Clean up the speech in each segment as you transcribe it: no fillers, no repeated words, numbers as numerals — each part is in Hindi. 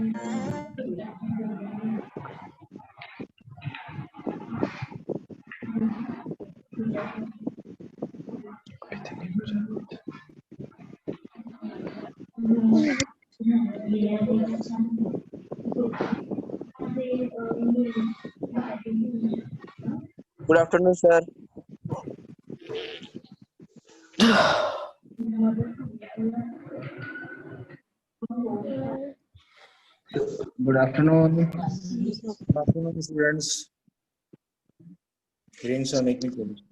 Good afternoon, sir. Good afternoon. Good afternoon, students. Hiren sir, make me close.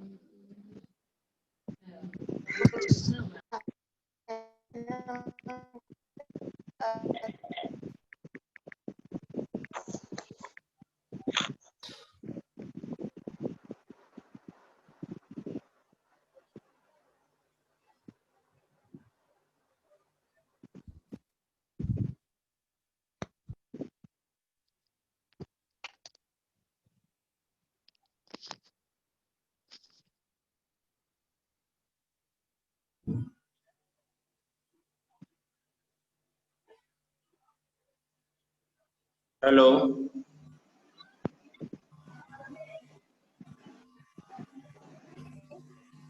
Hello.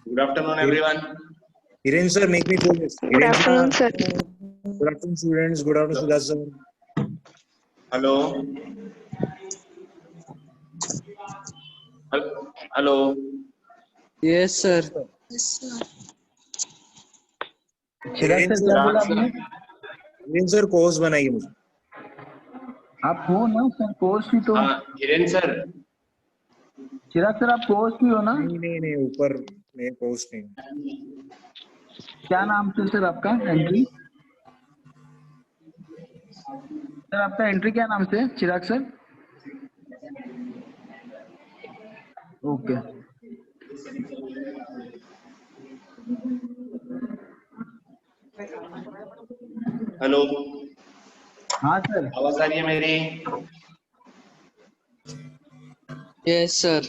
Good afternoon, everyone. Hiren sir, make me close. Good afternoon, sir. Good afternoon, students. Good afternoon, Sudha sir. Hello. Hello. Yes, sir. चिराग सर क्या बोला आपने? हिरेन सर कोर्स बनाइए मुझे। आप हो ना सर, कोर्स ही तो। हाँ, हिरेन सर। चिराग सर आप कोर्स ही हो ना? नहीं ऊपर में पोस्ट नहीं। क्या नाम से सर आपका एंट्री? सर आपका एंट्री क्या नाम से चिराग सर? ओके। हेलो। हाँ सर। आवाज आ रही है मेरी? Yes, sir.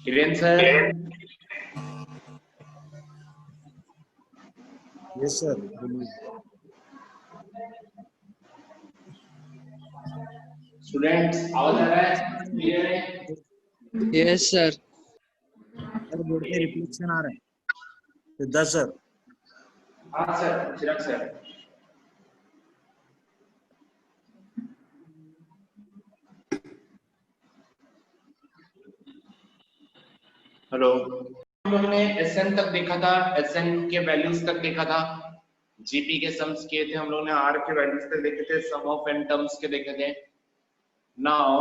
Hiren sir. Yes sir. Students आवाज आ रहा है? क्लियर है? Yes, sir. सर बोर्ड पे रिफ्लेक्शन आ रहा है। सिद्धार्थ सर। हाँ सर, चिराग सर। हेलो। हम लोगों ने एसएन तक देखा था, एसएन के वैल्यूज तक देखा था, जीपी के सम्स किए थे हम लोगों ने, आर के वैल्यूज तक देखे थे, सम ऑफ एन टर्म्स के देखे थे। Now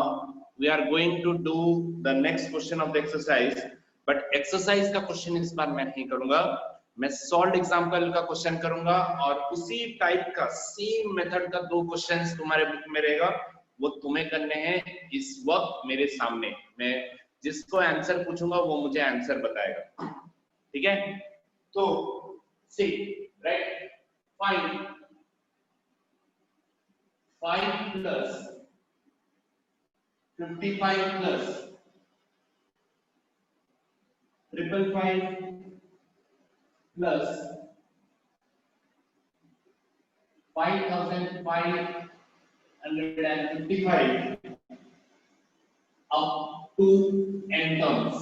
we are going to do the next question of the exercise, but exercise का क्वेश्चन इस बार मैं नहीं करूंगा, मैं सॉल्व एग्जांपल का क्वेश्चन करूंगा और उसी टाइप का सेम मेथड का 2 क्वेश्चंस तुम्हारे बुक में रहेगा, वो तुम्हें करने हैं इस वक्त मेरे सामने। मैं जिसको आंसर पूछूंगा वो मुझे आंसर बताएगा, ठीक है? तो see right, find 5 plus 55 plus 555 plus 5555 up to n terms।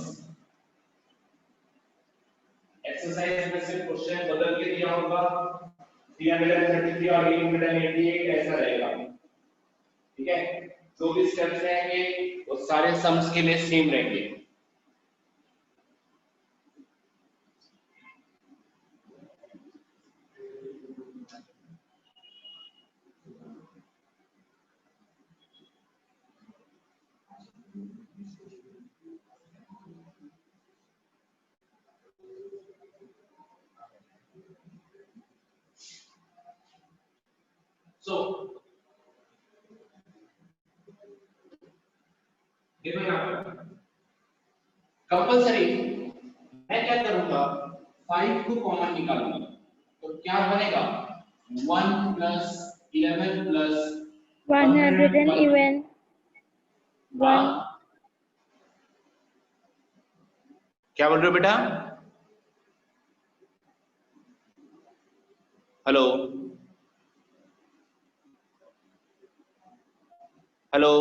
Exercise में से क्वेश्चन बदल के दिया होगा, 333 और 888 ऐसा रहेगा, ठीक है? जो भी स्टेप्स रहेंगे वो सारे सम्स के लिए सेम रहेंगे। सो देखो यहाँ पर कंपलसरी मैं क्या करूंगा, 5 को कॉमन निकालूंगा, तो क्या बनेगा 1 प्लस 11 प्लस 100 and even हाँ 1. क्या बोल रहे हो बेटा? हेलो हेलो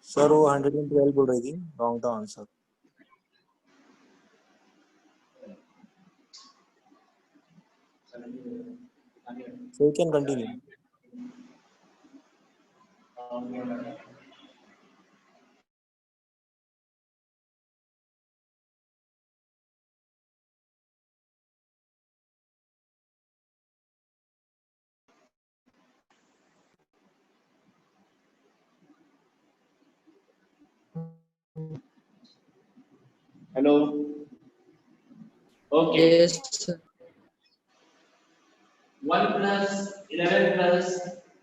सर वो 112 बोल रही थी, रॉन्ग था answer. So you can continue. Hello okay. Yes, sir. 1 plus 11 plus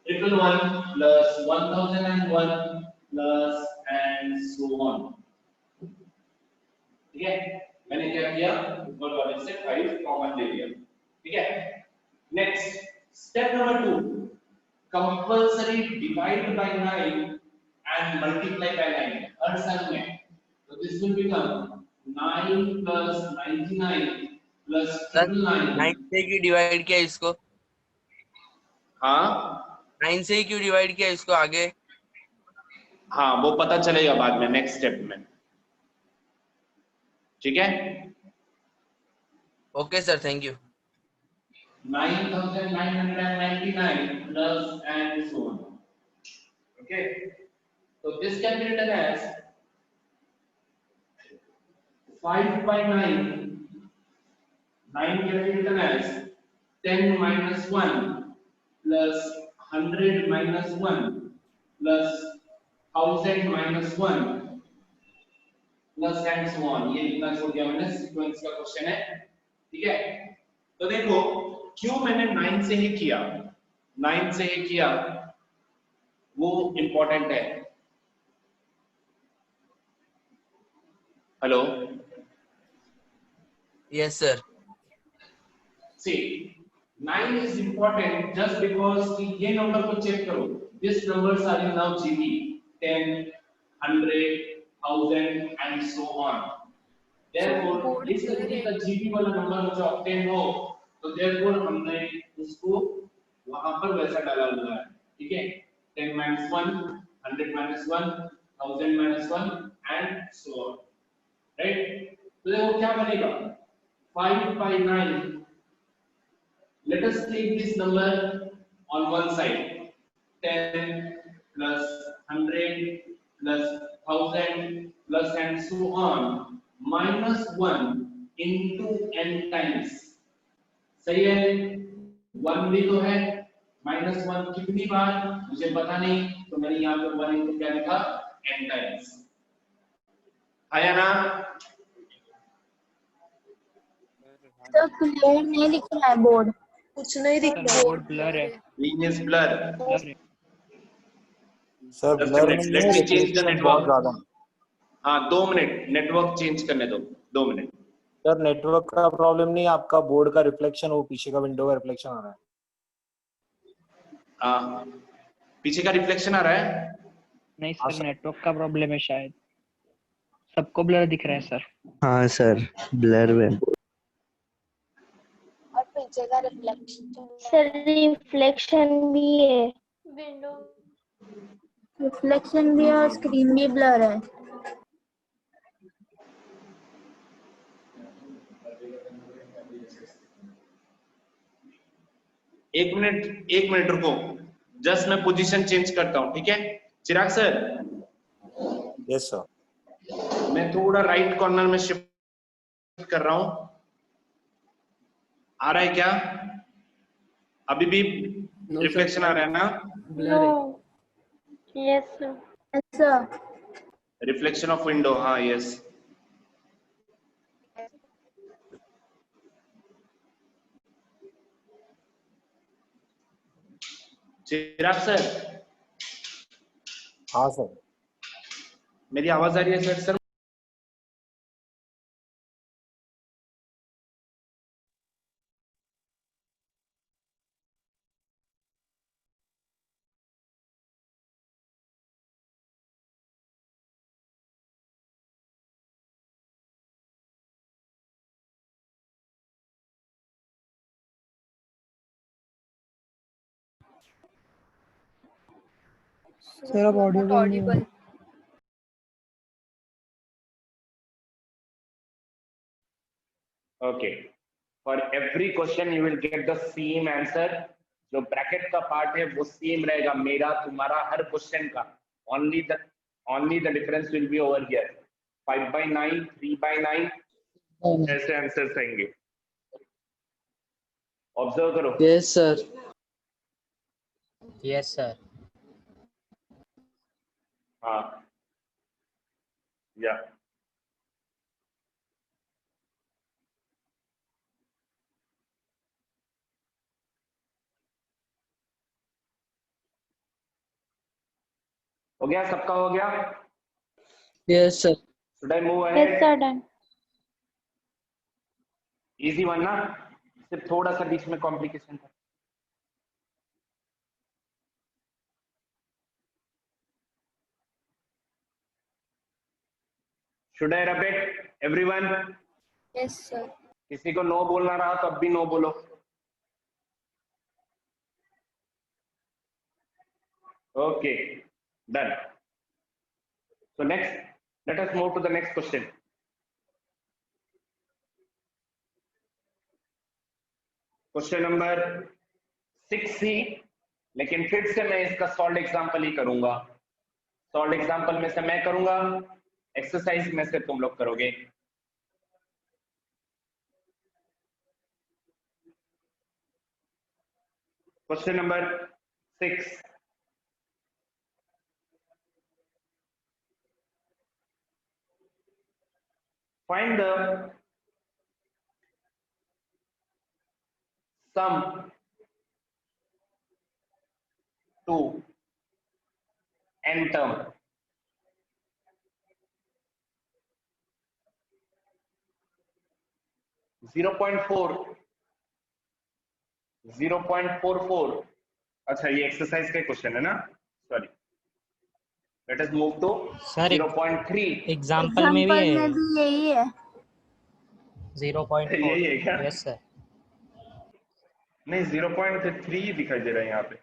111 plus 1001 plus and so on. ठीक है, मैंने क्या किया, ऊपर वाले से 5 कॉमन ले लिया. ठीक है, next step number 2, compulsory divide by 9 and multiply by 9 हर सेल में. तो this will become 9 plus 99 plus sir 999. 9 से क्यों डिवाइड किया इसको? हाँ 9 से ही क्यों डिवाइड किया इसको आगे? हाँ वो पता चलेगा बाद में नेक्स्ट स्टेप में. ठीक है, okay sir, thank you. 9999 plus and so on. Okay, so this can be written as 5 by 9. 9 can be written as 10 minus 1 plus 100 minus 1 plus 1000 minus 1 plus and so on. ये इतना छोड़ दिया मैंने, सीक्वेंस का क्वेश्चन है. ठीक है, तो देखो क्यों मैंने 9 से ही किया, 9 से ही किया वो इंपॉर्टेंट है. Hello yes sir. see 9 is important just because कि ये नंबर को चेक करो. These numbers are in now GB 10 100 1000 and so on. Therefore इस तरीके का GB वाला नंबर जो ऑक्टेन हो तो therefore हमने उसको वहां पर वैसा डाला हुआ है. ठीक है, 10 minus 1 100 minus 1 1000 minus 1 and so on. Right, तो देखो क्या बनेगा 5 by 9. Let us take this number on one side. 10 plus 100 plus 1000 plus and so on minus 1 into n times. सही है, 1 भी तो है, minus 1 कितनी बार मुझे पता नहीं, तो मैंने यहाँ पे 1 into क्या लिखा n times. है ना? तो क्लियर नहीं दिख रहा है बोर्ड. कुछ नहीं दिख रहा. बोर्ड ब्लर है. Screen is blur. Sir Just a blur minute, में let me change the reflection network. बहुत ज्यादा. हाँ 2 मिनट, नेटवर्क चेंज करने दो 2 मिनट. सर नेटवर्क का प्रॉब्लम नहीं, आपका बोर्ड का रिफ्लेक्शन, वो पीछे का विंडो का रिफ्लेक्शन आ रहा है. हाँ पीछे का रिफ्लेक्शन आ रहा है. नहीं सर, नेटवर्क का प्रॉब्लम है शायद. सबको ब्लर दिख रहा है सर. हाँ सर, ब्लर में. और पीछे का रिफ्लेक्शन. सर रिफ्लेक्शन भी है. विंडो रिफ्लेक्शन भी है और स्क्रीन भी ब्लर है. एक मिनट रुको, जस्ट मैं पोजीशन चेंज करता हूँ. ठीक है चिराग सर. Yes sir. मैं थोड़ा राइट कॉर्नर में शिफ्ट कर रहा हूँ. आ रहा है क्या? अभी भी रिफ्लेक्शन आ रहा है ना? No. Yes sir. Yes sir. Reflection of window. हाँ यस. चिराग सर. हाँ सर. मेरी आवाज आ रही है सर? सर अब audible Okay. For every question you will get the same answer. जो ब्रैकेट का पार्ट है वो सेम रहेगा, मेरा तुम्हारा हर क्वेश्चन का. Only the difference will be over here. 5/9, 3/9 ऐसे आंसर्स आएंगे. ऑब्जर्व करो. Yes, sir. Yes, sir. हाँ. या हो गया, सबका हो गया. Yes, sir. Should I move Yes, ahead? sir, done. Easy one ना, सिर्फ थोड़ा सा बीच में कॉम्प्लिकेशन था. Should I repeat everyone? Yes, sir. किसी को नो बोलना रहा तो अब भी नो बोलो. Okay, done. So next, let us move to the next question. Question number 6C, लेकिन फिर से मैं इसका सॉल्व एग्जांपल ही करूंगा. सॉल्व एग्जांपल में से मैं करूंगा, एक्सरसाइज में से तुम लोग करोगे. Question number 6. Find the sum to n term. .4 0.44. अच्छा, ये एक्सरसाइज का क्वेश्चन है ना, sorry. Let us move to 0.3. Example में भी है यही है. 0.4. यही है क्या? Yes sir. नहीं, 0.3 दिखाई दे रहा है यहाँ पे.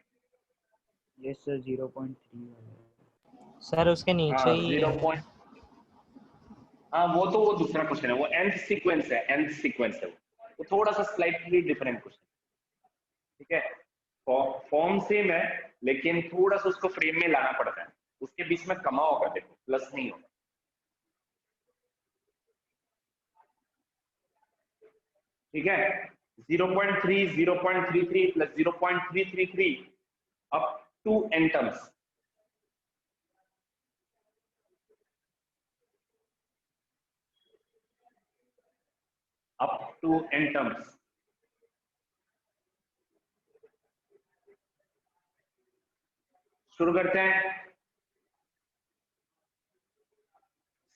यस सर 0.3 सर उसके नीचे हाँ, ही 0. हाँ, वो तो वो दूसरा क्वेश्चन है, वो nth सीक्वेंस है, nth सीक्वेंस है. वो थोड़ा सा स्लाइटली डिफरेंट क्वेश्चन. ठीक है, फॉर्म सेम है लेकिन थोड़ा सा उसको फ्रेम में लाना पड़ता है. उसके बीच में कमा होगा, देखो प्लस नहीं होगा. ठीक है, 0.3, 0.33 plus 0.333 up to n terms. Up to n terms. शुरू करते हैं.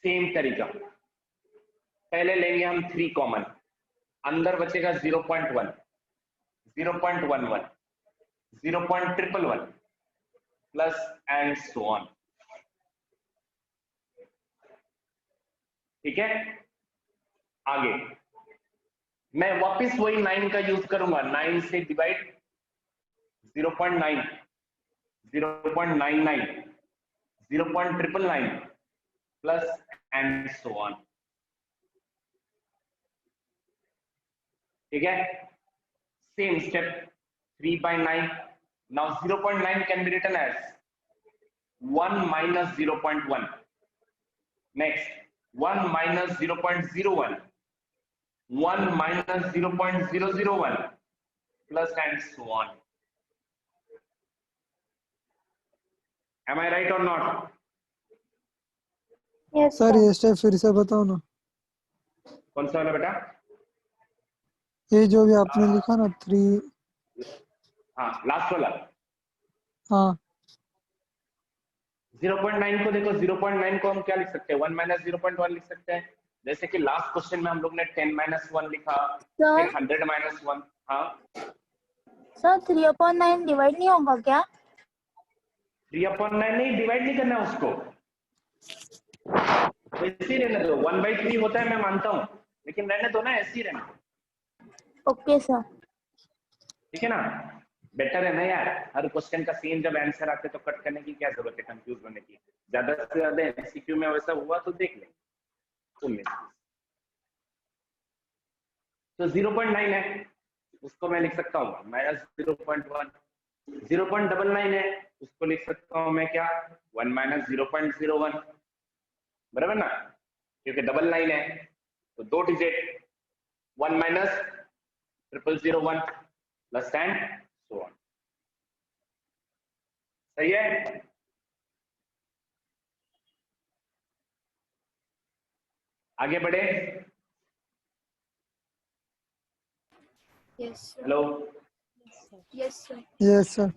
सेम तरीका, पहले लेंगे हम 3 कॉमन. अंदर बचेगा 0.1, 0.11, 0.111 प्लस एंड सो ऑन. ठीक है, आगे मैं वापस वही 9 का यूज करूंगा. 9 से divide 0.9, 0.99, 0.999 plus and so on. ठीक है, same step 3/9. Now 0.9 can be written as 1 minus 0.1. Next 1 minus 0.01, 1 minus 0.001 plus and so on. Am I right or not? Yes, sir sir. ये स्टेप फिर से बताओ ना. कौन सा वाला बेटा? ये जो भी आपने लिखा ना 3. हाँ, लास्ट वाला. हाँ 0.9 को देखो, 0.9 को हम क्या लिख सकते हैं? 1 minus 0.1 लिख सकते हैं. जैसे कि लास्ट क्वेश्चन में हम लोग ने 10 minus 1 लिखा, फिर 100 minus 1. हाँ सर 3/9 डिवाइड नहीं होगा क्या? 3/9 नहीं, डिवाइड नहीं करना है उसको, तो ऐसे रहने दो. 1/3 होता है, मैं मानता हूँ, लेकिन रहने दो ना, ऐसे ही रहना. Okay sir. ठीक है ना. बेटर है ना यार, हर क्वेश्चन का सेम जब आंसर आते तो कट करने की क्या जरूरत है, कंफ्यूज होने की। ज्यादा से ज्यादा एमसीक्यू में वैसा हुआ तो देख ले सुन ले। तो 0.9 है, उसको मैं लिख सकता हूँ -0.1। 0.99 है, उसको लिख सकता हूँ मैं क्या 1 - 0.01, बराबर ना, क्योंकि 99 है तो 2 डिजिट 1 - 0001 प्लस 10 सो ऑन। सही है। आगे बढ़े। Yes, sir. Hello. Yes, sir. Yes, sir.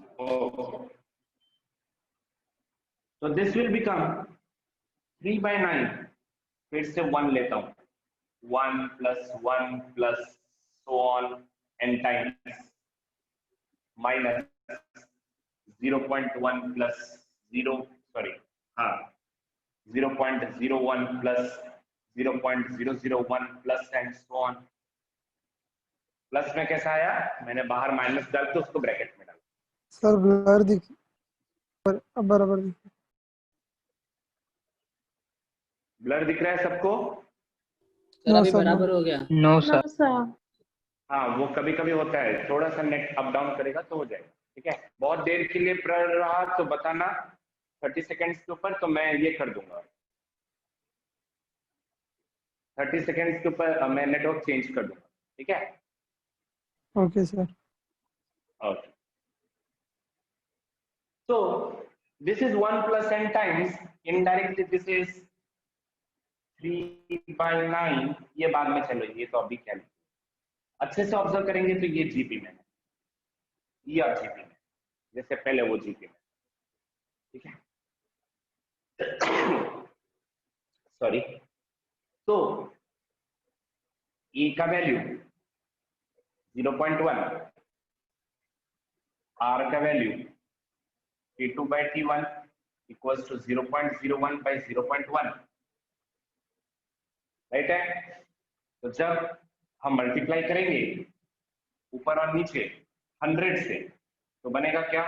तो दिस विल बिकम 3/9, फिर से 1 लेता हूँ, 1 + 1 plus so on n times minus 0.1 plus 0.01 plus 0.001 plus and so on. Plus में कैसा आया, मैंने बाहर माइनस डाल के उसको ब्रैकेट में डाला। सर ब्लर दिख बराबर दिख ब्लर दिख रहा है सबको? सर No, अभी sir, no. बराबर हो गया। No sir. हाँ वो कभी कभी होता है, थोड़ा सा नेट अप डाउन करेगा तो हो जाएगा। ठीक है, बहुत देर के लिए पढ़ रहा तो बताना 30 सेकेंड्स के ऊपर, तो मैं ये कर दूंगा 30 सेकेंड्स के ऊपर मैं नेटवर्क चेंज कर दूंगा। ठीक है, Okay, sir. Okay. So this is 1 + n times, indirectly this is 3/9। ये बाद में चलो, ये तो अभी क्या लिखा, अच्छे से ऑब्जर्व करेंगे तो ये जीपी में है, ये और जीपी में, जैसे पहले वो जीपी में। ठीक है, सॉरी। तो e का वैल्यू 0.1, r का value T2/T1 equals to 0.01/0.1, right है। तो जब हम मल्टीप्लाई करेंगे ऊपर और नीचे 100 से तो बनेगा क्या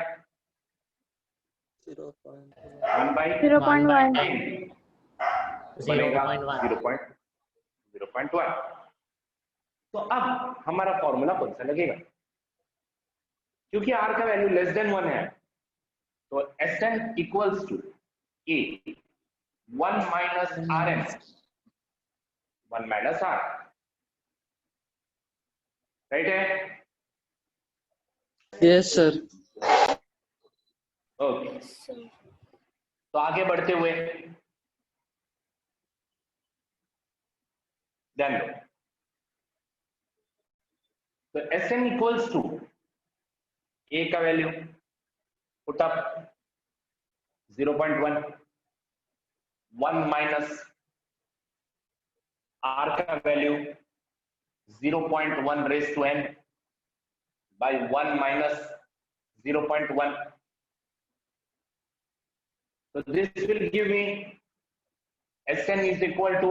1/0.1 बनेगा 0.1। तो अब हमारा फॉर्मूला कौन सा लगेगा, क्योंकि r का वैल्यू लेस देन 1 है तो Sn equals to a 1 - Rn 1 - r, right है। Yes sir. Okay, Yes, sir. तो आगे बढ़ते हुए ध्यान दो, तो Sn इक्वल्स टू a का वैल्यू पुट अप 0.1, 1 - r का value 0.1 raised to n by 1 - 0.1। So this will give me Sn is equal to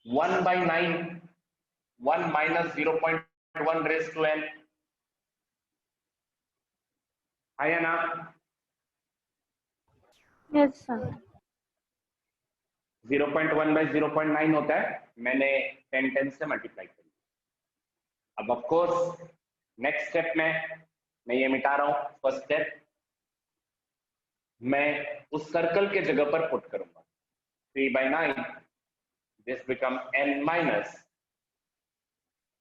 1/9, 1 - 0.1 raised to n, है ना। Yes, sir. 0.1/0.9 होता है, मैंने 10 से मल्टीप्लाई कर लिया। अब ऑफ कोर्स नेक्स्ट स्टेप में मैं ये मिटा रहा हूं, फर्स्ट स्टेप मैं उस सर्कल के जगह पर पुट करूंगा 3/9, दिस बिकम n माइनस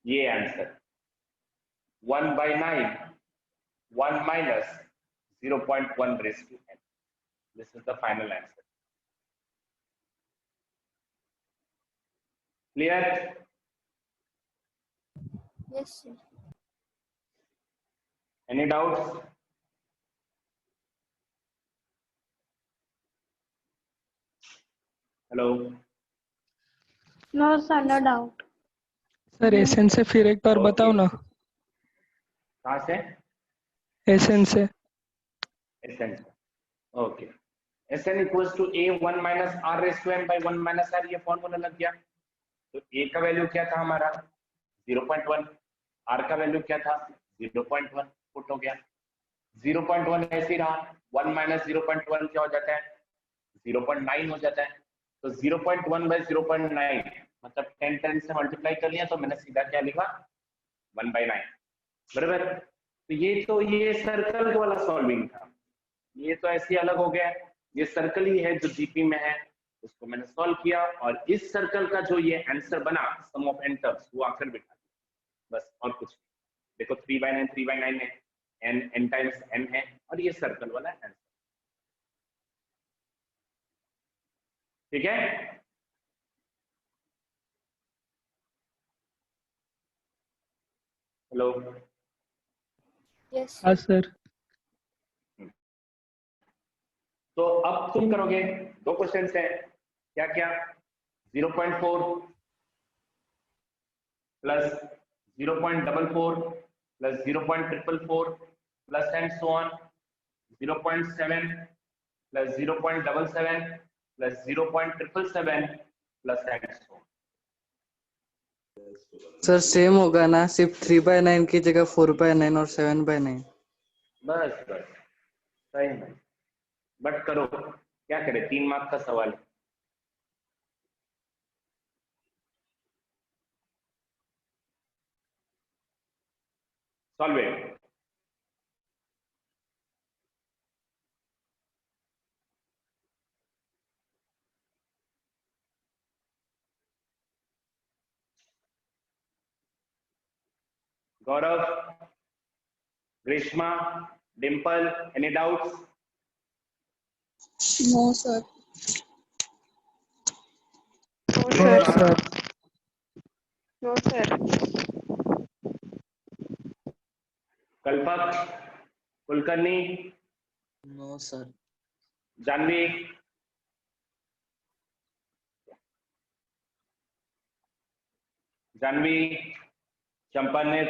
ये answer 1/9, 1 - 0.1 raised to n, this is the final answer। Clear? Yes, sir. Any doubts? Hello? No, sir, no doubt. Sir SN से फिर एक बार बताओ ना। कहाँ से? एसएन से। Sn। Okay, Sn equals to a 1 - r raised to n by 1 - r, ये फॉर्मूला लग गया। तो a का वैल्यू क्या था हमारा 0.1, r का वैल्यू क्या था 0.1, पुट हो गया, 0.1 ऐसे ही रहा, 1 माइनस 0.1 क्या हो जाता है, 0.9 हो जाता है। तो 0.1 बाई 0.9 मतलब 10 से मल्टीप्लाई कर लिया, तो मैंने सीधा क्या लिखा, 1/9, बराबर। तो ये सर्कल वाला सॉल्विंग था, ये तो ऐसे ही अलग हो गया, ये सर्कल ही है जो जीपी में है, उसको मैंने सॉल्व किया, और इस सर्कल का जो ये आंसर बना सम ऑफ n टर्म्स वो आकर बिठा दिया, बस और कुछ नहीं। देखो 3/9 3/9 है, n टाइम्स n है, और ये सर्कल वाला आंसर, ठीक है। हेलो, यस हाँ सर। तो अब तुम करोगे, दो क्वेश्चन है, क्या क्या, 0.4 plus 0.44 plus 0.444 plus and so on, 0.7 plus 0.77 plus 0.777 plus and so on. Sir same होगा ना, सिर्फ 3/9 की जगह 4/9 और 7/9। बस बस सही है, बट करो, क्या करें, 3 मार्क का सवाल है। Solve it. Gaurav, Grishma, Dimple, any doubts? No sir no sir. No sir Kalpak, Kulkarni, no sir. Janvi, Janvi, Champaner,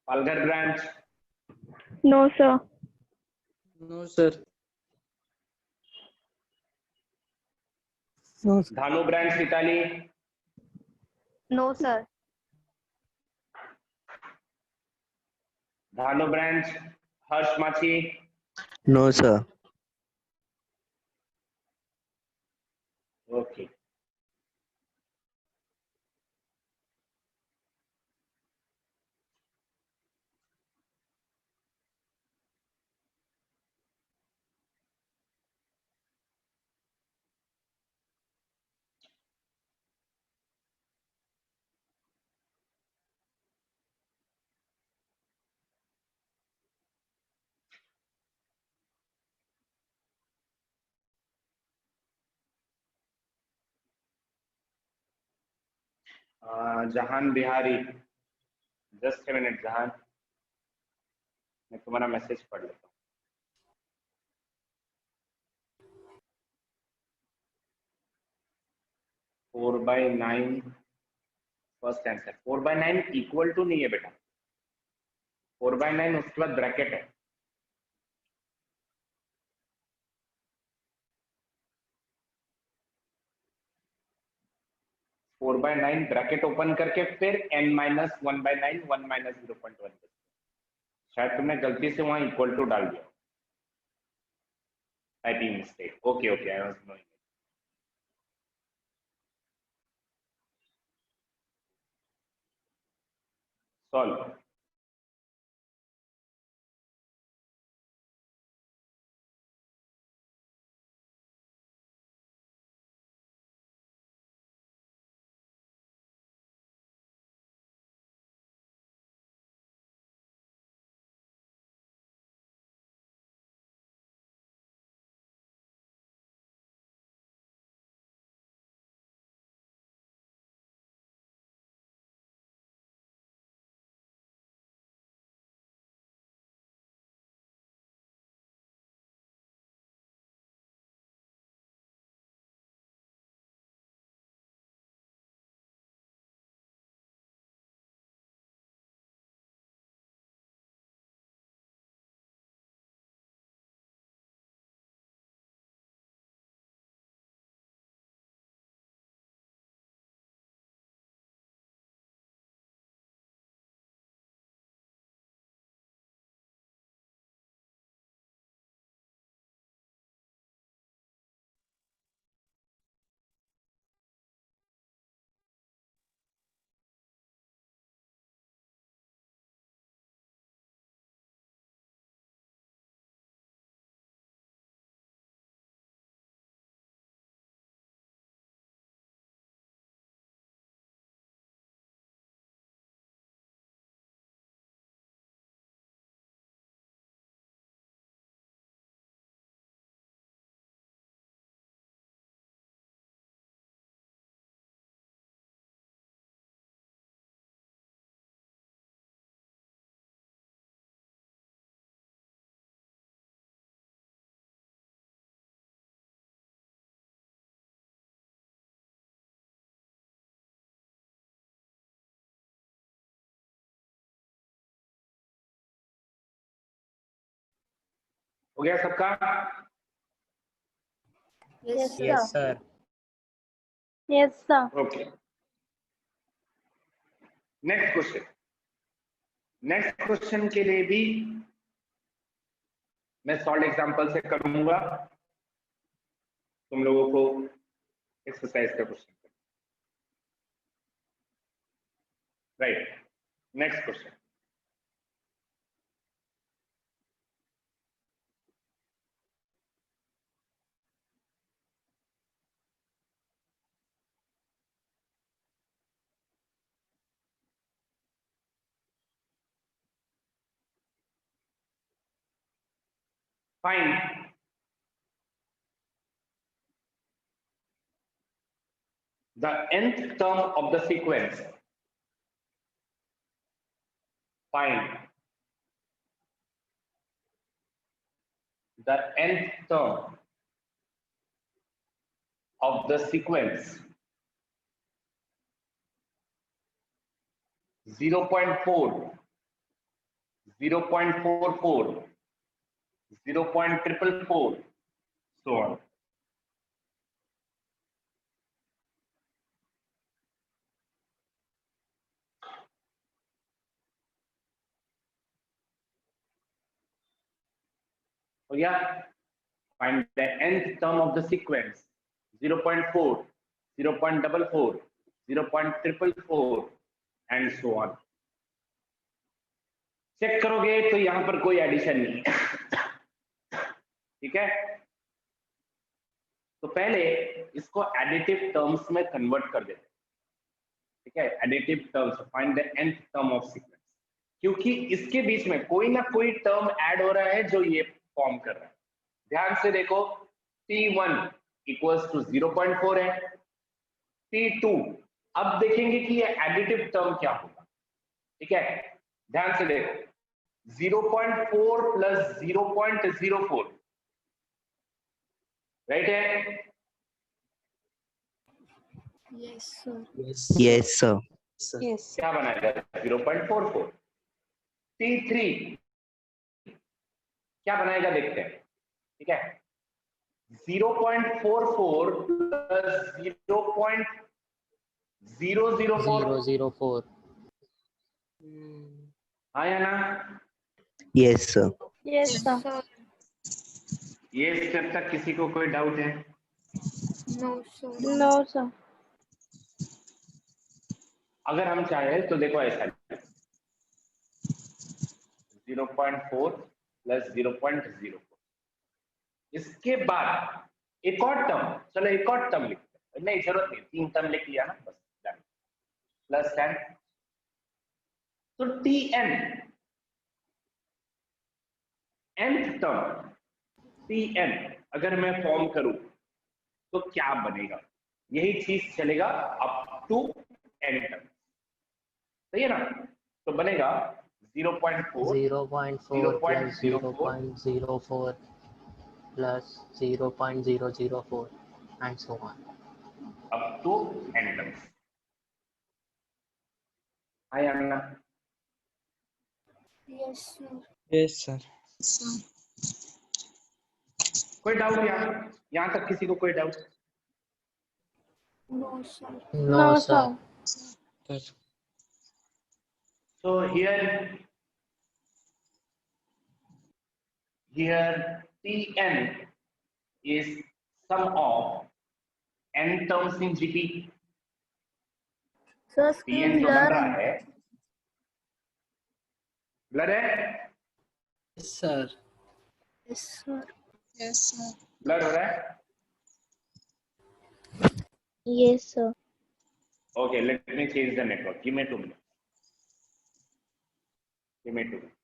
Palghar branch, no sir no sir. No Dhanu branch Italy, no sir Dhanu branch Harsh Machhi, No, sir. Okay. जहान बिहारी, जस्ट ए मिनट जहान, मैं तुम्हारा मैसेज पढ़ लेता हूँ। 4/9 फर्स्ट आंसर, 4/9 इक्वल टू नहीं है बेटा, 4/9 उसके बाद ब्रैकेट है, 4/9 ब्रैकेट ओपन करके फिर n-1/9 1 माइनस 0.1, शायद तुमने गलती से वहां इक्वल टू डाल दिया, typing mistake, okay okay, I was knowing. Solve. हो गया सबका? Yes, sir. Yes, sir. Yes, sir. Okay, next question. Next question के लिए भी मैं सॉल्व एग्जांपल से करूंगा, तुम लोगों को एक्सरसाइज का question. Right, next question. Find the nth term of the sequence. Find the nth term of the sequence 0.4, 0.44, 0.444, so on. Oh yeah, find the nth term of the sequence 0.4, 0.44, 0.444 and so on. Check करोगे तो यहां पर कोई एडिशन नहीं है। ठीक है, तो पहले इसको एडिटिव टर्म्स में कन्वर्ट कर देते हैं। ठीक है, additive terms, find the nth term of sequence, क्योंकि इसके बीच में कोई ना कोई टर्म ऐड हो रहा है जो ये फॉर्म कर रहा है। ध्यान से देखो, T1 इक्वल्स टू 0.4 है, T2, अब देखेंगे कि ये एडिटिव टर्म क्या होगा। ठीक है, ध्यान से देखो, 0.4 प्लस 0.04, राइट है? Yes, sir. Yes, sir. Yes. क्या बनाएगा? 0.44। T3 क्या बनाएगा देखते हैं। ठीक है, 0.44 प्लस 0.004, 004. हाँ या ना? Yes, sir. Yes, sir. ये स्टेप तक किसी को कोई डाउट है? No, sir. No, sir. अगर हम चाहे तो देखो ऐसा 0.4 प्लस 0.04, इसके बाद एक और टर्म, चलो एक और टर्म लिखते हैं, नहीं जरूरत नहीं, 3 टर्म लिख लिया ना बस, प्लस 10। तो Tn, nth टर्म Tn अगर मैं फॉर्म करूं तो क्या बनेगा? यही चीज चलेगा अप टू n टर्म, सही है ना? तो बनेगा 0.4 0.4 plus 0.04 plus 0.004 and so on. up to n terms. Hi Anna. Yes, sir. Yes, sir. कोई डाउट यहाँ तक किसी को कोई doubt? No, sir. No, sir. Sir. So here Tn is sum of n terms in GP. Sir, Tn screen जो बन blur रहा है. है, ब्लर है? Yes, sir. Yes, sir. Yes, sir. Blur हो रहा है? Yes, sir. Okay, let me change the network. Give me 2 minutes. Give me 2 minutes.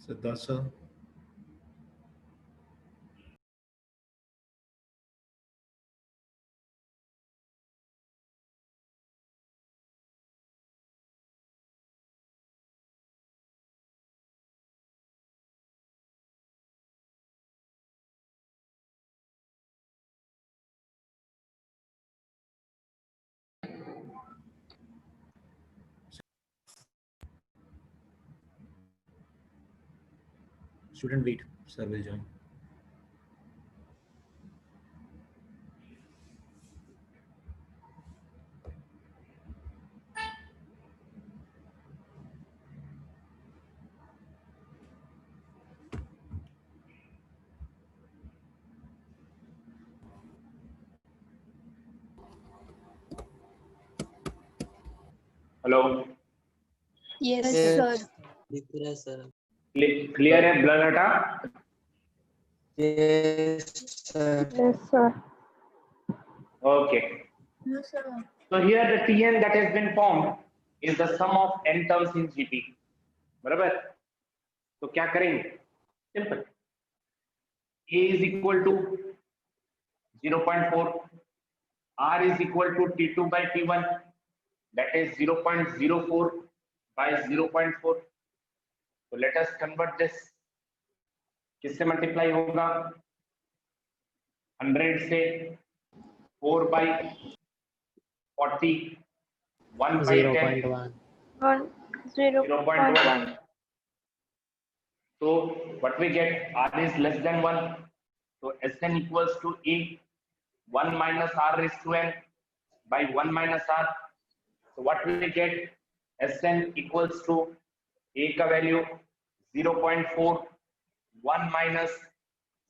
Siddharth sir. Student wait, sir will join. Hello, Yes, Yes. sir. दिख रहा है सर। क्लियर है? ब्लर हटा। Yes sir. Yes, sir. Okay. No, sir. So here the Tn that has been formed is the sum of n terms in GP. बराबर? तो क्या करेंगे? Simple. A is equal to 0.4, R is equal to T2 by T1, that is 0.04 by 0.4. So let us convert this. किससे मल्टीप्लाई होगा? 100 से 4 by 40, 1 by 10, 0.1. 0.1. So what we get? R is less than 1. So Sn equals to A, 1 minus R raised to n by 1 minus R. So what will we get? Sn equals to A का value 0.4, 1 minus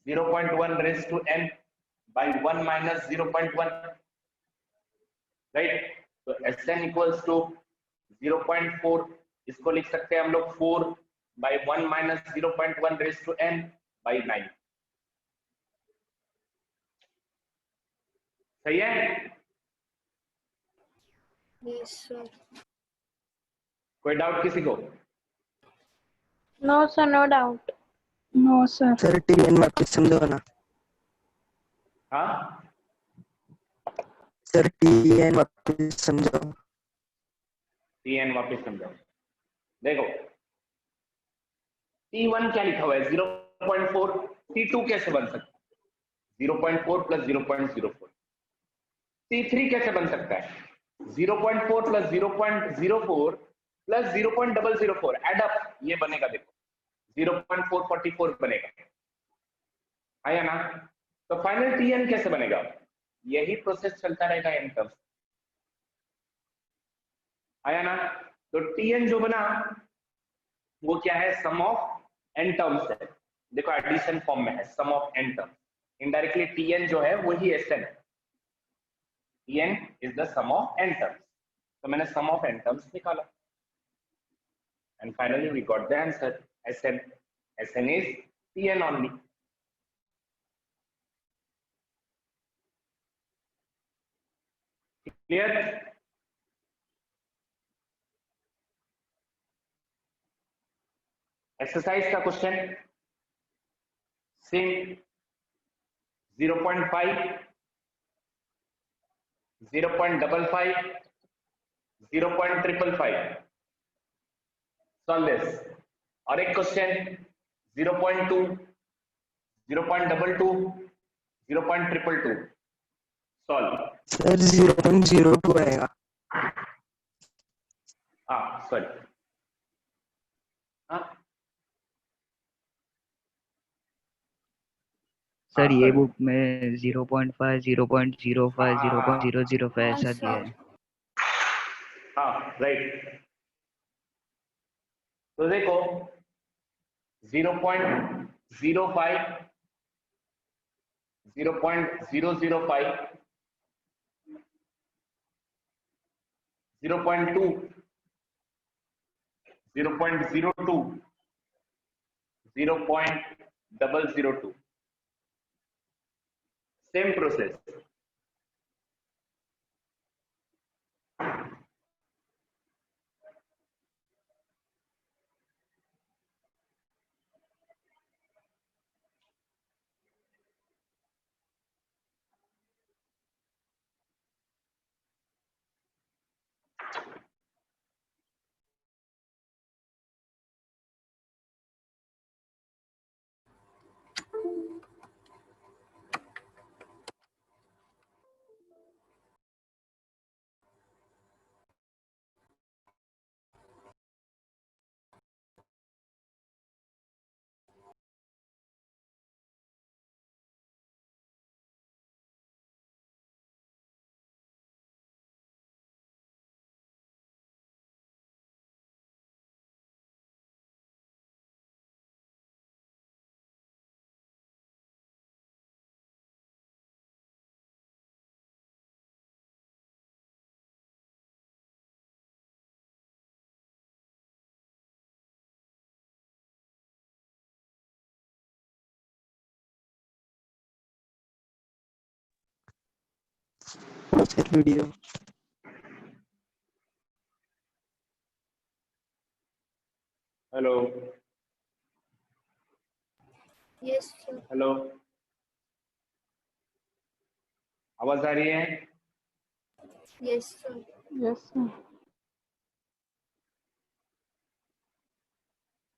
0.1 raised to n by 1 minus 0.1. Right? So Sn equals to 0.4. इसको लिख सकते हैं हम लोग 4 by 1 minus 0.1 raised to n by 9. सही है? Yes, sir. कोई डाउट किसी को? No, sir, no doubt. No, sir. Sir TN वापस समझो ना। हाँ, सर TN वापस समझो। Tn वापस समझाओ। देखो T1 क्या लिखा हुआ है? 0.4. T2 कैसे बन सकता है? 0.4 plus 0.04. T3 कैसे बन सकता है? 0.4 plus 0.04 plus 0.004. एड अप ये बनेगा, देखो 0.444 बनेगा, आया ना? तो फाइनल Tn कैसे बनेगा? यही प्रोसेस चलता रहेगा n टर्म्स, आया ना? तो Tn जो बना वो क्या है? सम ऑफ n टर्म्स है। देखो एडिशन फॉर्म में है, sum of n terms. Indirectly Tn जो है वही Sn है। Tn is the sum of n terms. तो मैंने sum of n terms निकाला and finally we got the answer Sn. Sn is Tn only. Clear? Exercise का क्वेश्चन सिंक 0.5, 0.55, 0.555. Solve this. और एक क्वेश्चन 0.2, 0.22, 0.222. Solve. सर 0.02 आएगा। हाँ, सॉरी। हाँ सर ये बुक में 0.5, 0.05, 0.005 ऐसा दिया है। हाँ राइट। तो देखो 0.05, 0.005, 0.2, 0.02, 0.002. Same process. Sir video hello Yes, sir. Hello, आवाज आ रही है? Yes, sir. Yes, sir.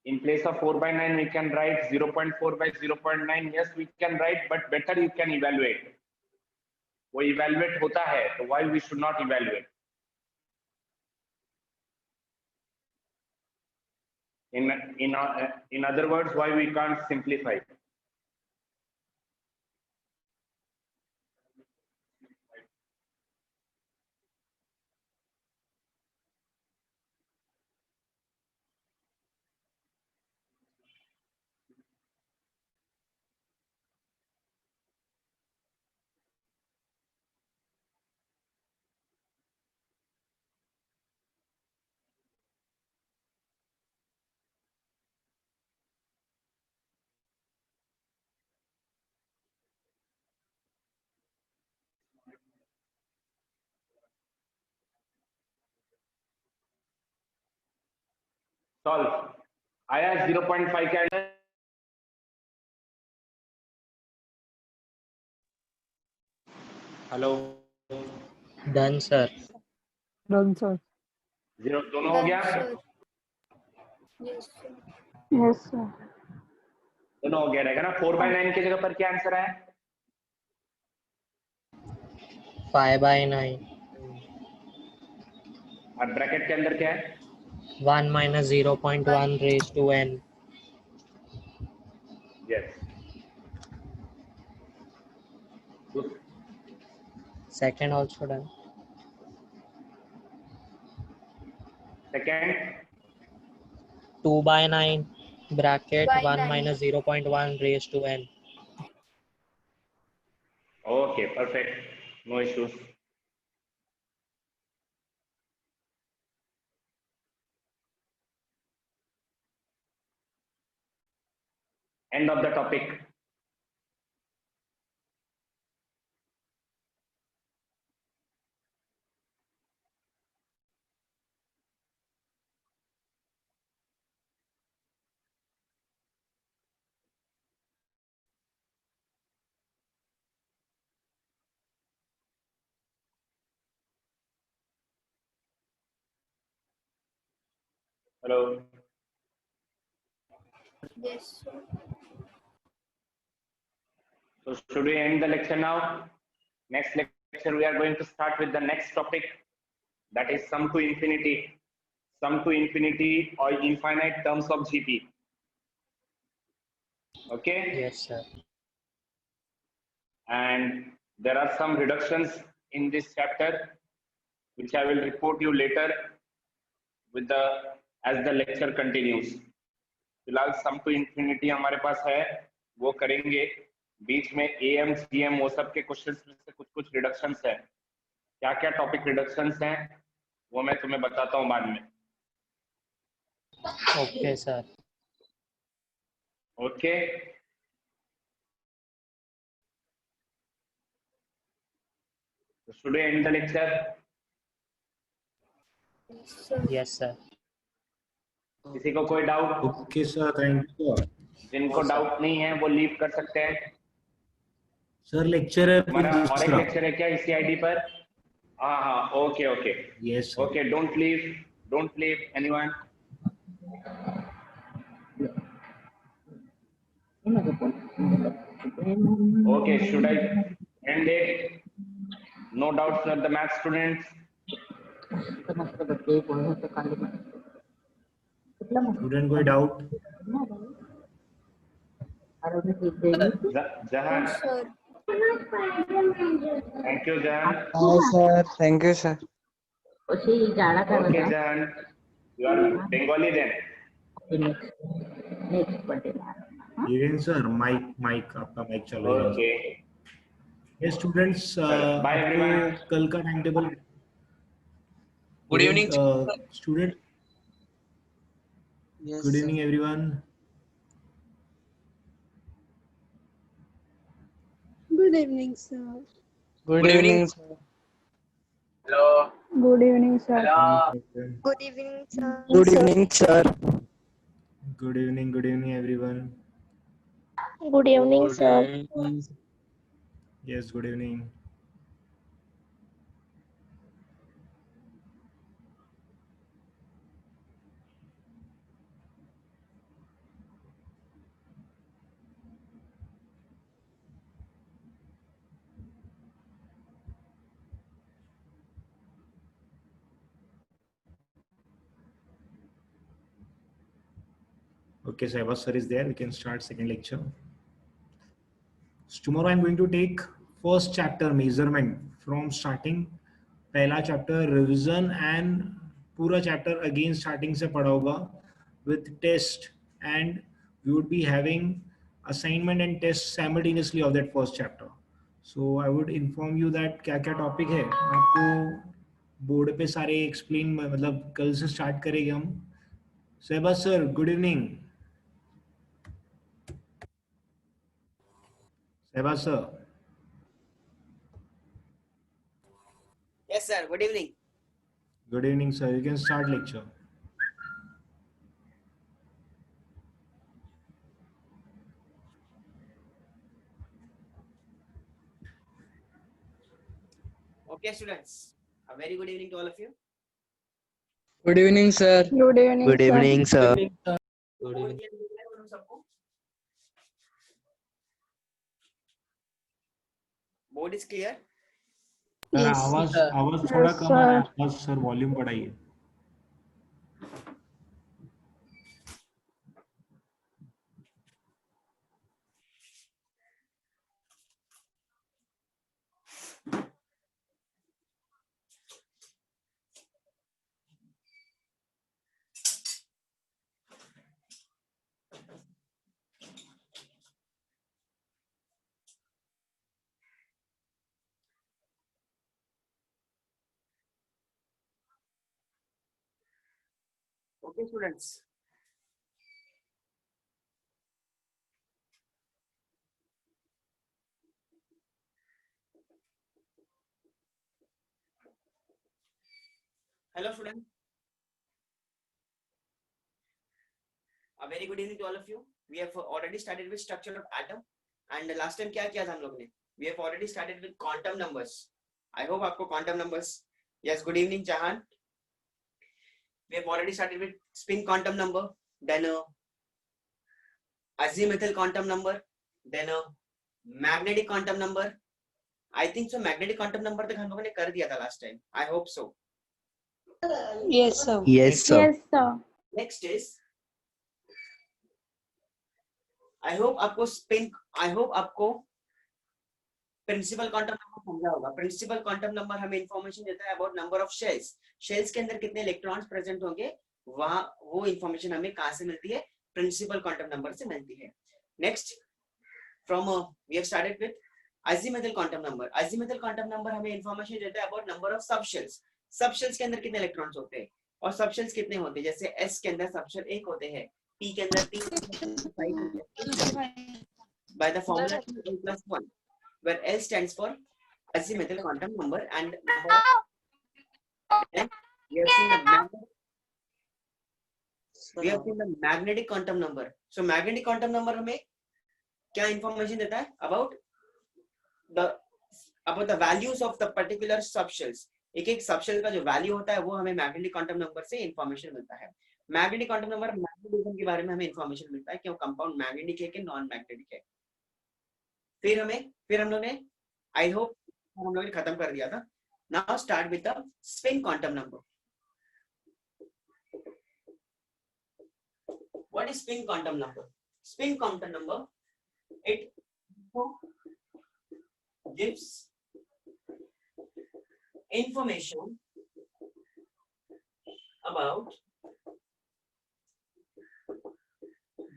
In place of 4 by 9, we can write 0.4 by 0.9. Yes, we can write, but better you can evaluate. वो evaluate होता है, तो why we should not evaluate? In other words, why we can't simplify? Solve. आया 0.5 के अंदर? Hello, Done, sir. Done, sir. 0 दोनों हो Done, गया? sir. Yes, sir. Yes, sir. दोनों हो गया रहेगा ना? 4 by 9 की जगह पर क्या आंसर है? 5 by 9. और ब्रैकेट के अंदर क्या है? 1 minus 0.1 raised to n. Yes. Second also done. Second, 2 by 9 bracket By 1 9. minus 0.1 raised to n. okay, perfect. No issues. End of the topic. Hello. Yes, sir. So should we end the lecture now? Next lecture we are going to start with the next topic, that is sum to infinity. Sum to infinity or infinite terms of GP. Okay? Yes, sir. And there are some reductions in this chapter which I will report you later with the as the lecture continues. फिलहाल सम टू इंफिनिटी हमारे पास है, वो करेंगे. बीच में एएम जीएम वो सब के क्वेश्चंस में से कुछ रिडक्शंस है. क्या क्या टॉपिक रिडक्शंस हैं वो मैं तुम्हें बताता हूँ बाद में. Okay, sir. Okay. Should we end the lecture? Yes, sir. Yes, sir. किसी को कोई doubt? Okay sir, thank you जिनको डाउट नहीं है वो लीव कर सकते हैं. सर. लेक्चर है फिर हमारा और एक दूसरा. लेक्चर है क्या इसी आईडी पर? हाँ, okay okay yes okay. Don't leave anyone. Okay, should I end it? No doubts for the math students. Student कोई doubt? Jahan, Yes, sir. thank you Jahan. Hi sir, thank you sir. Okay Jahan, you are Bengali then. Event sir. Mike आपका माइक चालू है. Okay. ये स्टूडेंट्स Bye everyone. कल का time table. Good evening student. Yes good sir. Evening everyone. Good evening, sir. Good Good evening. evening, sir. Hello. Good evening, sir. Hello. Good evening, sir. Good evening, sir. Good evening, everyone. Good evening, Good sir. evening. Yes, good evening. Okay, Saibas sir is there. We can start second lecture. So tomorrow I'm going to take first chapter measurement from starting. पहला chapter revision and पूरा chapter again starting से पढ़ा होगा with test, and we would be having assignment and test simultaneously of that first chapter. So I would inform you that क्या क्या topic है आपको बोर्ड पे सारे explain मतलब कल से start करेंगे हम. Saibas sir, good evening. Saibas sir. Yes, sir. Good evening. Good evening, sir. You can start lecture. Okay, students. A very good evening to all of you. Good evening, sir. Good evening, Good sir. evening, sir. Good evening. Board is clear. Sir Yes, आवाज थोड़ा Yes, कम आ रहा है. sir. बस सर वॉल्यूम बढ़ाइए. Okay, students. Hello, students. A very good evening to all of you. We have already started with structure of atom, and last time क्या किया था हम लोग ने? We have already started with quantum numbers. I hope आपको quantum numbers. Yes. Good evening, Jahan. We have already started with spin quantum number, then azimuthal quantum number, then magnetic quantum number. I think so. Magnetic quantum number तक हम लोगों ने कर दिया था last time. I hope so. Yes, sir. Yes, sir. Yes, sir. Next is I hope आपको प्रिंसिपल क्वांटम नंबर समझा होगा. प्रिंसिपल क्वांटम नंबर हमें इंफॉर्मेशन देता है about number of shells. Shells के अंदर कितने इलेक्ट्रॉन्स प्रेजेंट होंगे, वहां वो इंफॉर्मेशन हमें कहां से मिलती है? प्रिंसिपल क्वांटम नंबर से मिलती है. Next from we have started with azimuthal quantum number. azimuthal quantum number हमें इंफॉर्मेशन देता है about number of subshells. Subshells के अंदर कितने इलेक्ट्रॉन्स होते हैं और सबशेल्स कितने होते हैं. जैसे s के अंदर सबशेल 1 होते हैं, p के अंदर 3 by the formula n+1 where L stands for azimuthal quantum number and we have seen the magnetic quantum number. So magnetic quantum number हमें क्या इंफॉर्मेशन देता है about the values of the particular subshells. एक सबशेल का जो वैल्यू होता है वो हमें मैग्नेटिक क्वांटम नंबर से इंफॉर्मेशन मिलता है. मैग्नेटिक क्वांटम नंबर मैग्नेटिज्म के बारे में हमें इंफॉर्मेशन मिलता है कि वो कंपाउंड मैग्नेटिक है कि नॉन मैग्नेटिक है. फिर हम लोगों ने आई होप हम लोगों ने खत्म कर दिया था. Now start with the spin quantum number. What is spin quantum number? Spin quantum number it gives information about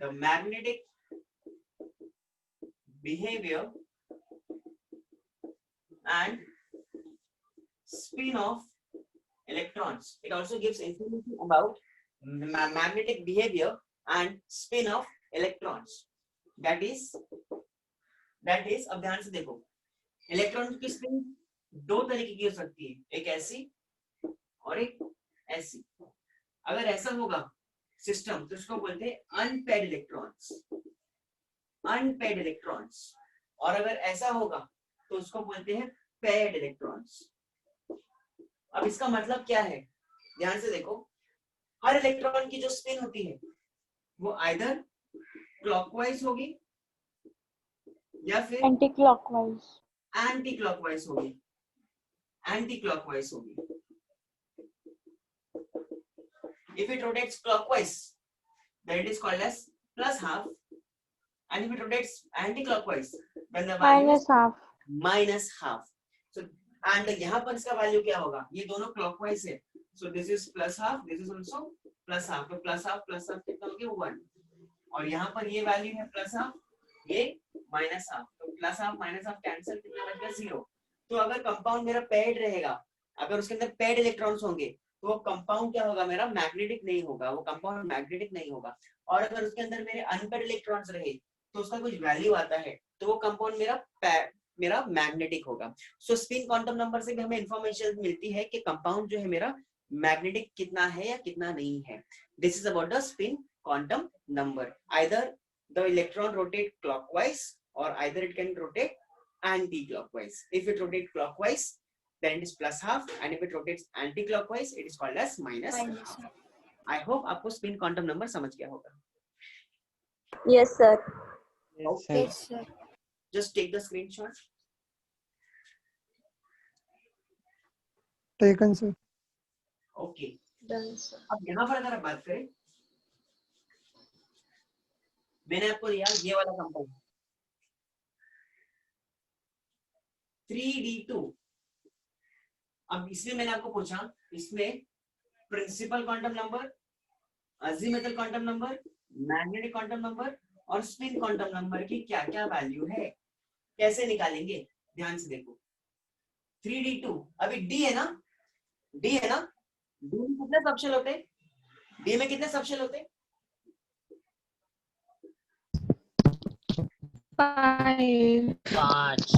the magnetic behavior and spin of electrons. It also gives information about magnetic behavior and spin of electrons. That is अब ध्यान से देखो, इलेक्ट्रॉन की स्पिन दो तरीके की हो सकती है, एक ऐसी और एक ऐसी। अगर ऐसा होगा सिस्टम तो इसको बोलते हैं अनपेड इलेक्ट्रॉन्स, अनपेड इलेक्ट्रॉन्स। और अगर ऐसा होगा तो उसको बोलते हैं पेड इलेक्ट्रॉन्स। अब इसका मतलब क्या है, ध्यान से देखो, हर इलेक्ट्रॉन की जो स्पिन होती है वो आइदर क्लॉकवाइज होगी या फिर एंटी क्लॉकवाइज, एंटी क्लॉकवाइज होगी, एंटी क्लॉकवाइज होगी। If it rotates clockwise, then it is called as plus half, and if it rotates anti-clockwise, then the value minus is half. minus half. So, and यहाँ पर इसका वैल्यू क्या होगा, ये दोनों clockwise है, so this is plus half, this is also plus half, तो plus half कितना हो गया 1, और यहाँ पर ये वैल्यू है plus half, ये minus half, तो plus half minus half cancel, कितना बच गया 0। तो अगर कंपाउंड मेरा पेड रहेगा, अगर उसके अंदर पेड इलेक्ट्रॉन्स होंगे तो वो कंपाउंड क्या होगा मेरा, मैग्नेटिक नहीं होगा, वो कंपाउंड मैग्नेटिक नहीं होगा। और अगर उसके अंदर मेरे अनपेड इलेक्ट्रॉन्स रहे तो उसका कुछ वैल्यू आता है तो वो कंपाउंड मेरा मैग्नेटिक होगा। सो स्पिन क्वांटम नंबर से भी हमें इंफॉर्मेशन मिलती है कि कंपाउंड जो है मेरा मैग्नेटिक कितना है या कितना नहीं है। This is about the spin quantum number. Either the electron rotate clockwise और either it can rotate anti clockwise. If it rotate clockwise then it is plus half, and if it rotates anti-clockwise it is called as minus half. I hope आपको spin quantum number समझ गया होगा। Yes, sir. Okay. Yes, sir. Just take the screenshot. Taken sir. Okay. Done, sir. अब यहाँ पर अगर आप बात करें, मैंने आपको दिया ये वाला कंपाउंड 3D2। अब इसमें मैंने आपको पूछा, इसमें principal quantum number, azimuthal quantum number, magnetic quantum number और स्पिन क्वांटम नंबर की क्या क्या वैल्यू है, कैसे निकालेंगे। ध्यान से देखो 3D2, अभी डी है ना, डी है ना, डी में कितने सबशेल होते हैं, डी में कितने सबशेल होते हैं, 5।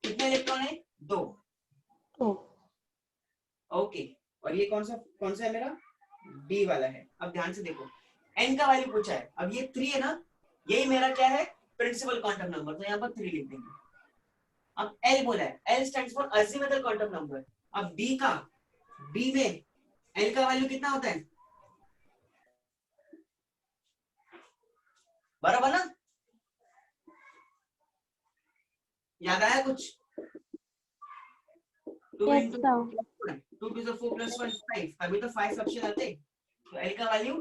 कितने इलेक्ट्रॉन है, 2। ओके, और ये कौन सा है मेरा, डी वाला है। अब ध्यान से देखो एन का वैल्यू पूछा है, अब ये 3 है ना, यही मेरा क्या है, प्रिंसिपल क्वांटम नंबर, तो यहाँ पर 3 लिख देंगे। अब एल बोला है, L stands for azimuthal quantum number. अब डी में एल का वैल्यू कितना होता है, बराबर ना, याद आया कुछ, 2 Yes, into sir. 2 to the 4 plus 1 5, तभी तो 5 सबसे आते हैं, तो एल का वैल्यू।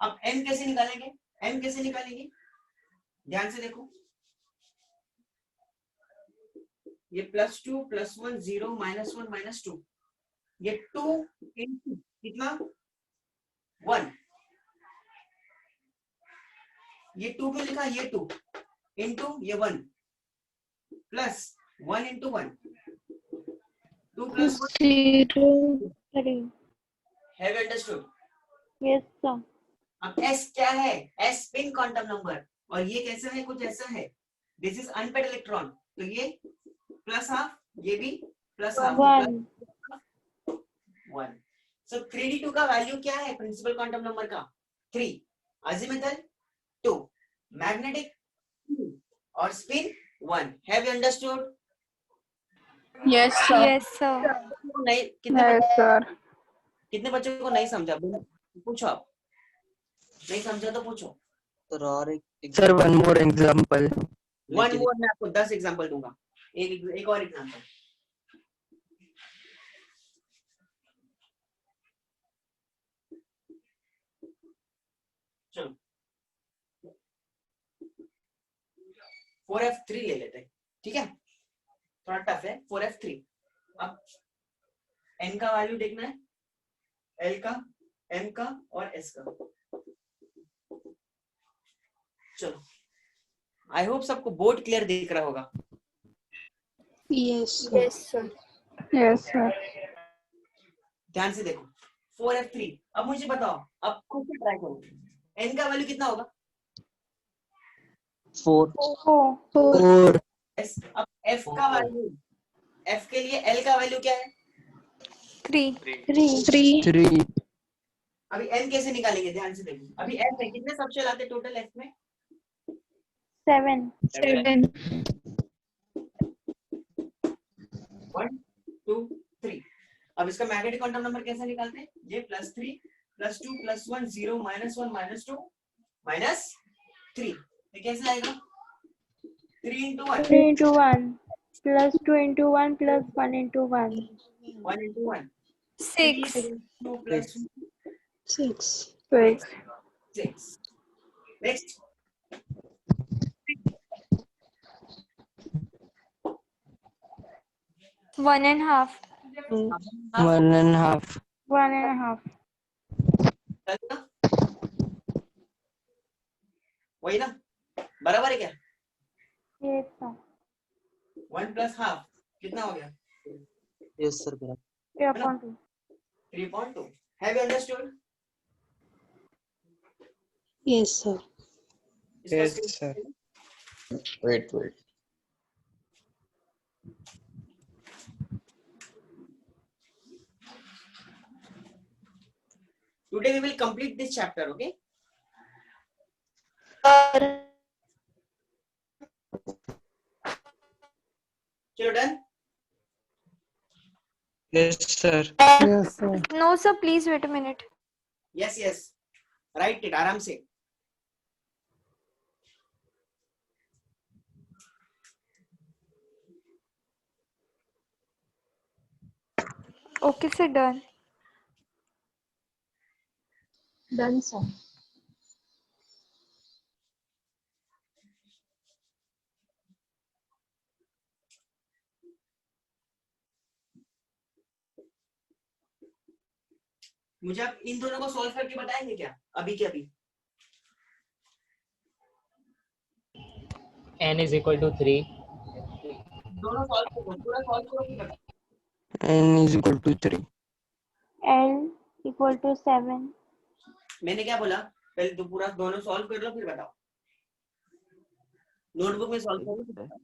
अब एम कैसे निकालेंगे, एम कैसे निकालेंगे, ध्यान से देखो, ये +2 +1 0 -1 -2, ये 2 into कितना 1, ये 2 क्यों लिखा, ये 2 into ये 1 plus 1 into 1, 2 plus 1, 3। have you understood? Yes, sir. अब S क्या है, S स्पिन क्वांटम नंबर, और ये कैसा है, कुछ ऐसा है, दिस इज अनपेड इलेक्ट्रॉन, तो ये प्लस हाफ, ये भी प्लस हाफ, 1। सो 3D2 का वैल्यू क्या है, प्रिंसिपल क्वांटम नंबर का 3, अजीमुथल 2, मैग्नेटिक 2 और spin 1। Have you understood? Yes, sir. Yes, sir. नहीं, कितने बच्चों को नहीं समझा, पूछो आप, नहीं समझा तो पूछो। सर और एक sir one more example. One more, मैं आपको 10 एग्जांपल दूंगा, एक और एग्जांपल। चलो 4F3 ले लेते हैं, ठीक है, थोड़ा टफ है 4F3। अब N का वैल्यू देखना है, L का, M का और S का। चलो, आई होप सबको बोर्ड क्लियर दिख रहा होगा। Yes, Yes, sir. Yes, sir. ध्यान से देखो 4F3। अब मुझे बताओ, अब खुद से ट्राई करो, N का वैल्यू कितना होगा, 4 4। और S। अब एफ का वैल्यू, एफ के लिए एल का वैल्यू क्या है? 3 अभी एन कैसे निकालेंगे, ध्यान से देखिए। अभी एफ में कितने सब शेल आते टोटल एफ में? 7 1 2 3। अब इसका मैग्नेटिक क्वांटम नंबर कैसे निकालते हैं? ये +3 +2 +1 0 -1 -2 -3। ये कैसे आएगा? 3 into 1 3 into 1 plus 2 into 1 plus 1 into 1 1 into 1 6 2 plus 6 6। Next. one and a half 1.5 वही ना, बराबर है क्या? yes sir 1 plus half कितना हो गया? yes sir 3.2 3.2। Have you understood? yes sir Yes, sir. Wait. Today we will complete this chapter, okay? Children, done? Yes, sir. Yes, sir. no sir please wait a minute Yes. Write it आराम से। okay sir done sir मुझे आप इन दोनों को सॉल्व करके बताएंगे क्या? अभी के अभी। n is equal to 3 दोनों सॉल्व करो, पूरा सॉल्व करो फिर बताओ। n is equal to 3 L equal to 7 मैंने क्या बोला? पहले तो पूरा दोनों सॉल्व कर लो फिर बताओ। नोटबुक में सॉल्व करो फिर बताओ।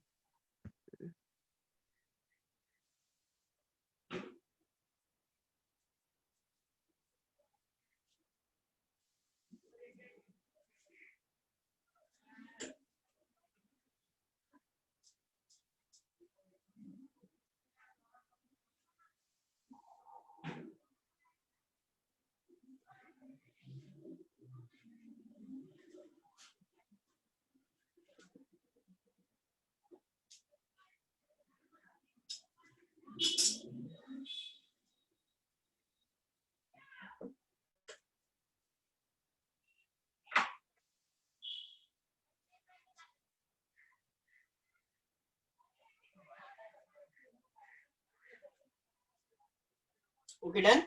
Okay done?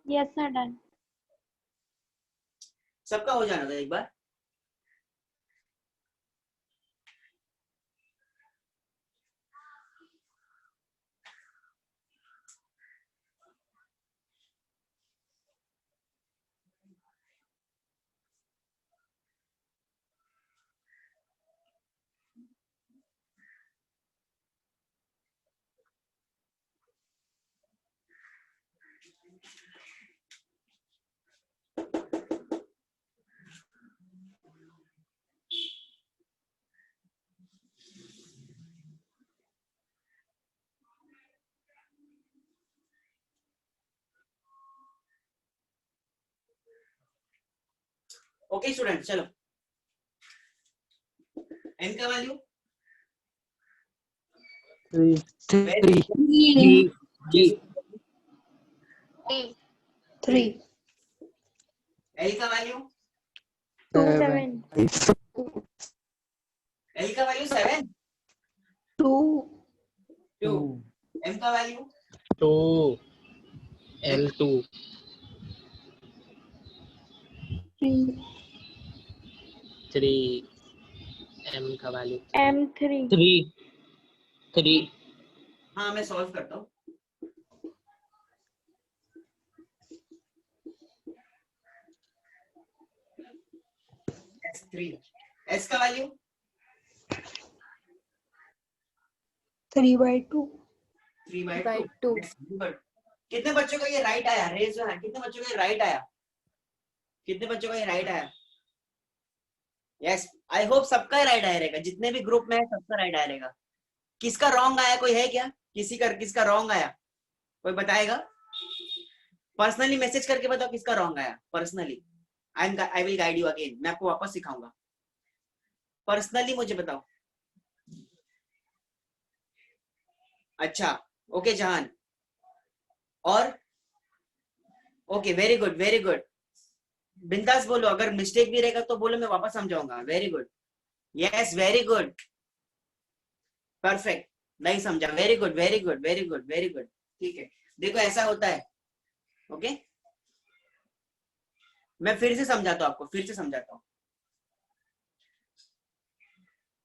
yes sir done सबका हो जाना था एक बार। ओके स्टूडेंट, चलो n का वैल्यू 3 l का वैल्यू 7 l का वैल्यू 7 2 m का वैल्यू 2 L2 3 m का वैल्यू M3 3 हाँ मैं सॉल्व करता हूँ। S3 s का वैल्यू 3/2 3/2। गुड। कितने बच्चों का ये राइट आया? Raise your hand. कितने बच्चों का ये राइट आया? कितने बच्चों का ये राइट आया? यस, आई होप सबका राइट आया रहेगा, जितने भी ग्रुप में है सबका राइट आया रहेगा। किसका रॉन्ग आया कोई है क्या? किसका रॉन्ग आया कोई बताएगा? पर्सनली मैसेज करके बताओ किसका रॉन्ग आया। Personally I will guide you again. मैं आपको वापस सिखाऊंगा। पर्सनली मुझे बताओ। अच्छा, ओके जहान। और okay, very good very good. बिंदास बोलो, अगर मिस्टेक भी रहेगा तो बोलो, मैं वापस समझाऊंगा। Very good, yes very good, perfect. नहीं समझा, very good very good very good very good. ठीक है, देखो ऐसा होता है। ओके, मैं फिर से समझाता हूँ आपको, फिर से समझाता हूँ,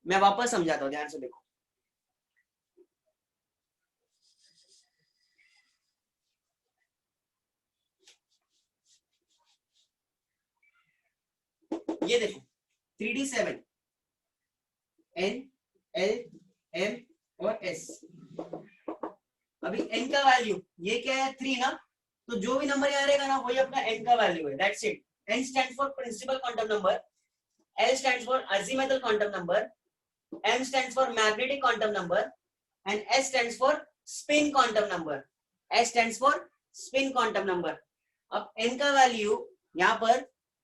मैं वापस समझाता हूँ, ध्यान से देखो। ये देखो 3D7 N L M और S। अभी N का वैल्यू ये क्या है? 3 ना, तो जो भी नंबर यहाँ रहेगा ना वही अपना N का वैल्यू है। That's it. N stands for principal quantum number, L stands for azimuthal quantum number, M stands for magnetic quantum number and S stands for spin quantum number. S stands for spin quantum number. अब N का वैल्यू यहाँ पर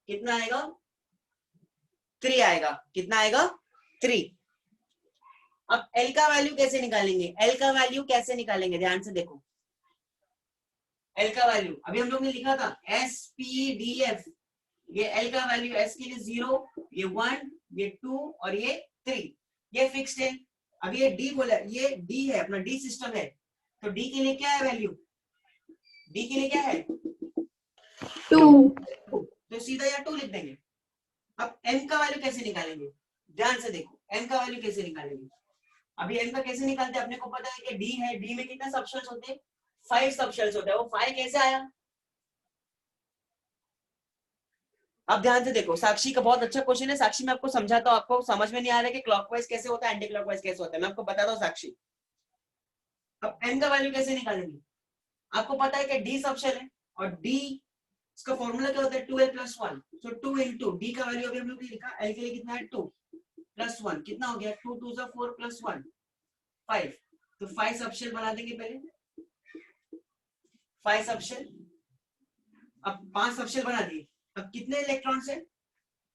कितना आएगा? 3 आएगा। कितना आएगा? 3। अब L का वैल्यू कैसे निकालेंगे? L का वैल्यू कैसे निकालेंगे? ध्यान से देखो। L का वैल्यू अभी हम लोग ने लिखा था SPDF। ये L का वैल्यू S के लिए 0, ये 1, ये 2 और ये 3, ये फिक्स्ड है। अब ये D बोला, ये D है, अपना D सिस्टम है, तो D के लिए क्या है वैल्यू? D के लिए क्या है? 2। तो सीधा यहाँ 2 लिख देंगे। अब M का वैल्यू कैसे निकालेंगे? ध्यान से देखो, M का वैल्यू कैसे निकालेंगे? अभी M का कैसे निकालते हैं? अपने को पता है कि D है, D में कितने सबशेल्स होते हैं? 5 सबशेल्स होते हैं। वो 5 कैसे आया? अब ध्यान से देखो, साक्षी का बहुत अच्छा क्वेश्चन है। साक्षी मैं आपको समझाता हूँ, आपको समझ में नहीं आ रहा है कि क्लॉकवाइज कैसे होता है, एंटी क्लॉकवाइज कैसे होता है, मैं आपको बताता हूँ साक्षी। अब M का वैल्यू कैसे निकालेंगे? आपको पता है कि D सबशेल है और D इसका फॉर्मूला क्या होता है? 2L + 1। सो 2 into D का वैल्यू अभी हम लोग ने लिखा, L के लिए कितना है? 2 + 1 कितना हो गया? 2 2 4 + 1 5। तो 5 सबशेल बना देंगे पहले, 5 सबशेल। अब 5 सबशेल बना दिए। अब कितने इलेक्ट्रॉन्स है?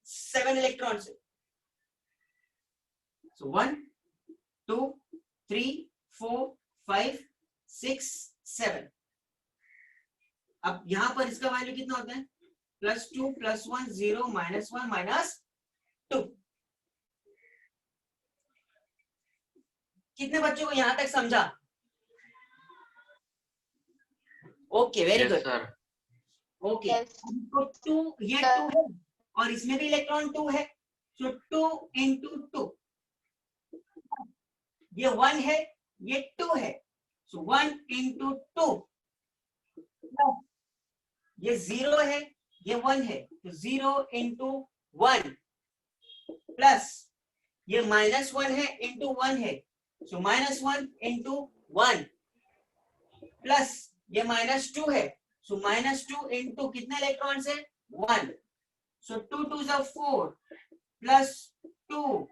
7 इलेक्ट्रॉन्स है। सो 1 2 3 4 5 6 7। अब यहां पर इसका वैल्यू कितना होता है? +2 +1 0 -1 -2। कितने बच्चों को यहां तक समझा? Okay, very good. ओके, तो 2, ये 2 है और इसमें भी इलेक्ट्रॉन 2 है, सो 2 × 2। ये 1 है, ये 2 है, सो 1 × 2। ये 0 है, ये 1 है, तो 0 × 1 प्लस ये -1 है × 1 है, सो -1 × 1 प्लस ये -2 है, सो -2 × कितने इलेक्ट्रॉन्स है? 1। सो 2 2 4 प्लस 2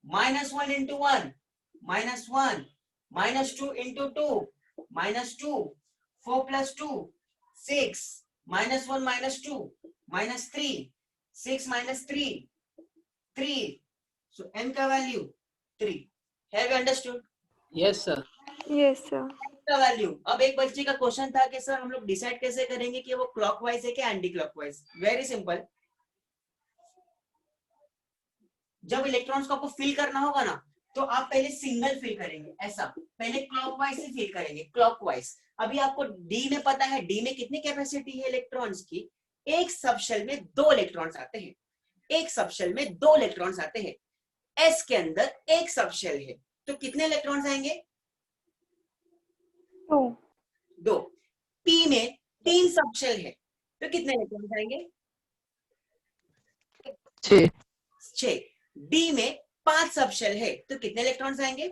-1 × 1 -1 -2 × 2 -2 4 + 2 6 -1 -2 -3 6 -3 3। So M का value 3। Have you understood? Yes, sir. Yes, sir. का वैल्यू। अब एक बच्चे का क्वेश्चन था कि सर हम लोग डिसाइड कैसे करेंगे कि वो क्लॉकवाइज है कि एंटी क्लॉकवाइज? Very simple. जब इलेक्ट्रॉन्स को आपको फिल करना होगा ना, तो आप पहले सिंगल फिल करेंगे, ऐसा पहले क्लॉकवाइज से फिल करेंगे, क्लॉकवाइज। अभी आपको डी में पता है, डी में कितनी कैपेसिटी है इलेक्ट्रॉन्स की? एक सबशेल में 2 इलेक्ट्रॉन्स आते हैं, एक सबशेल में 2 इलेक्ट्रॉन्स आते हैं। एस के अंदर एक सबशेल है, तो कितने इलेक्ट्रॉन्स आएंगे? 2। पी में 3 सबशेल है, तो कितने इलेक्ट्रॉन्स आएंगे? 6। डी में 5 सबशेल है, तो कितने इलेक्ट्रॉन्स आएंगे?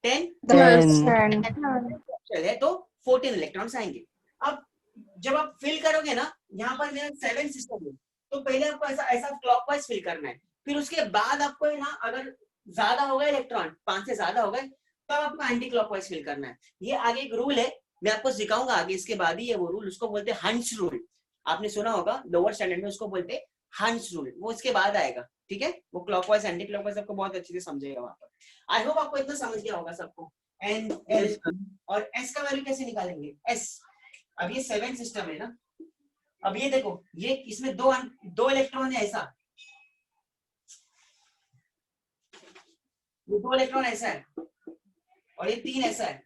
10 10 शेल है तो 14 इलेक्ट्रॉन्स आएंगे। अब जब आप फिल करोगे ना, यहाँ पर मेरा 7 सिस्टम है, तो पहले आपको ऐसा ऐसा क्लॉकवाइज फिल करना है, फिर उसके बाद आपको है ना, अगर ज्यादा हो गए इलेक्ट्रॉन, 5 से ज्यादा हो गए, तब आपको एंटी क्लॉकवाइज फिल करना है। ये आगे एक रूल है, मैं आपको सिखाऊंगा आगे, इसके बाद ही है वो रूल, उसको बोलते हैं हंस रूल। आपने सुना होगा लोअर स्टैंडर्ड में, उसको बोलते हैं हंस रूल, वो इसके बाद आएगा, ठीक है। वो क्लॉकवाइज एंटी क्लॉकवाइज आपको बहुत अच्छे से समझेगा वहां पर। आई होप आपको इतना समझ गया होगा सबको। एन एल और एस का वैल्यू कैसे निकालेंगे? एस, अब ये 7 सिस्टम है ना, अब ये देखो, ये इसमें दो इलेक्ट्रॉन है ऐसा, ये 2 इलेक्ट्रॉन ऐसा है और ये 3 ऐसा है,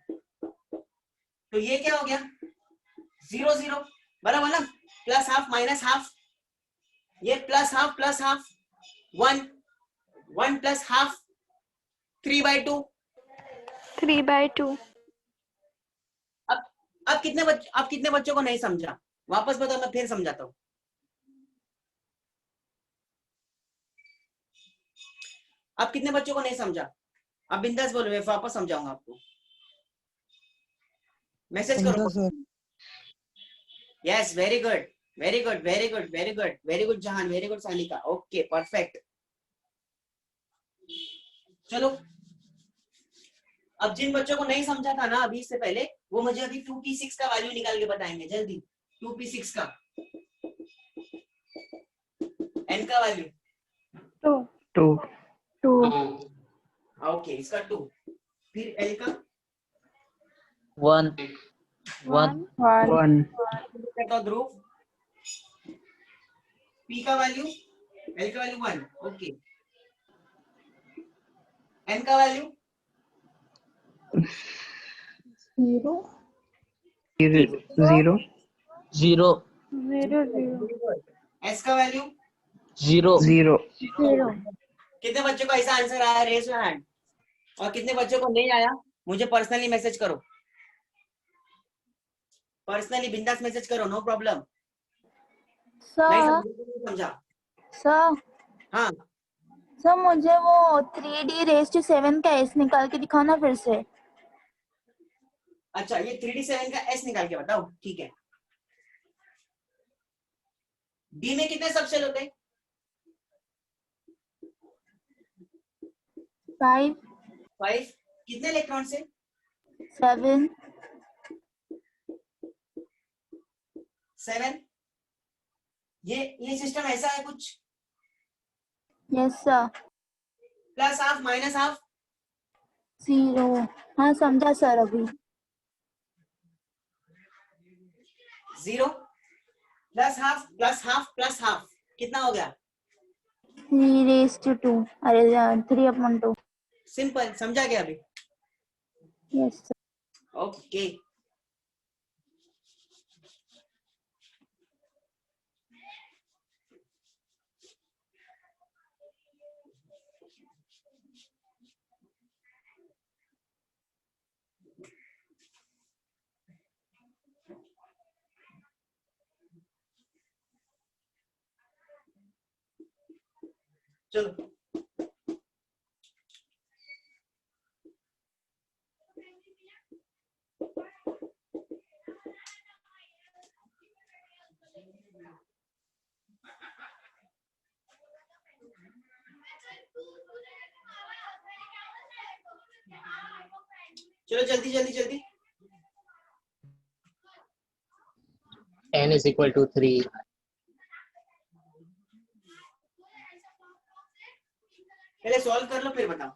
तो ये क्या हो गया? 0 0, बराबर ना? प्लस हाफ माइनस हाफ, ये प्लस हाफ 1 1 प्लस हाफ 3/2। 3/2। अब कितने बच्चों को नहीं समझा? वापस बताओ, मैं फिर समझाता हूँ। अब कितने बच्चों को नहीं समझा? अब बिंदास बोलो, मैं वापस समझाऊंगा आपको। मैसेज करो। Sir yes, very good very good very good very good very good Jahan, very good Sanika, okay perfect. चलो, अब जिन बच्चों को नहीं समझा था ना अभी इससे पहले, वो मुझे अभी 2p6 का वैल्यू निकाल के बताएंगे जल्दी। 2p6 का n का वैल्यू 2 ओके, इसका 2, फिर l का 1 1 तो ध्रुव, p का वैल्यू, l का वैल्यू 1, ओके, n का वैल्यू 0 0 0 0 s का वैल्यू 0 0 0। कितने बच्चों का ऐसा आंसर आया? Raise your hand. और कितने बच्चों को नहीं आया, मुझे पर्सनली मैसेज करो, पर्सनली बिंदास मैसेज करो, नो प्रॉब्लम। नहीं समझा? सर हाँ, सर मुझे वो 3d⁻7 का एस निकाल के दिखाओ ना फिर से। अच्छा, ये 3d7 का s निकाल के बताओ, ठीक है। d में कितने सब शेल होते हैं? 5 5। कितने इलेक्ट्रॉन से? 7 7। ये सिस्टम ऐसा है कुछ, yes sir. Plus half minus half 0, हाँ समझा सर अभी। 0 plus half plus half plus half, कितना हो गया? 3 अरे 3/2। सिंपल, समझा गया अभी? Yes sir. ओके, चलो चलो जल्दी जल्दी जल्दी। n is equal to 3 पहले सॉल्व कर लो फिर बताओ।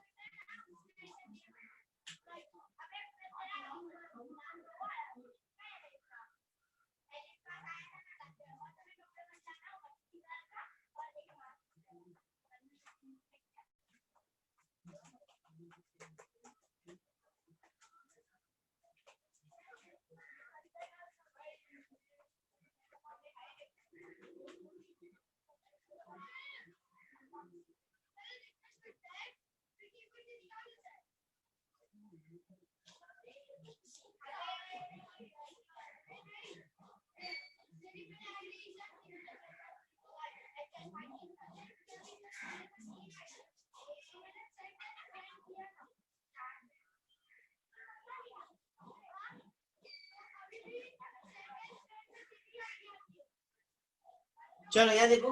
चलो यहाँ देखो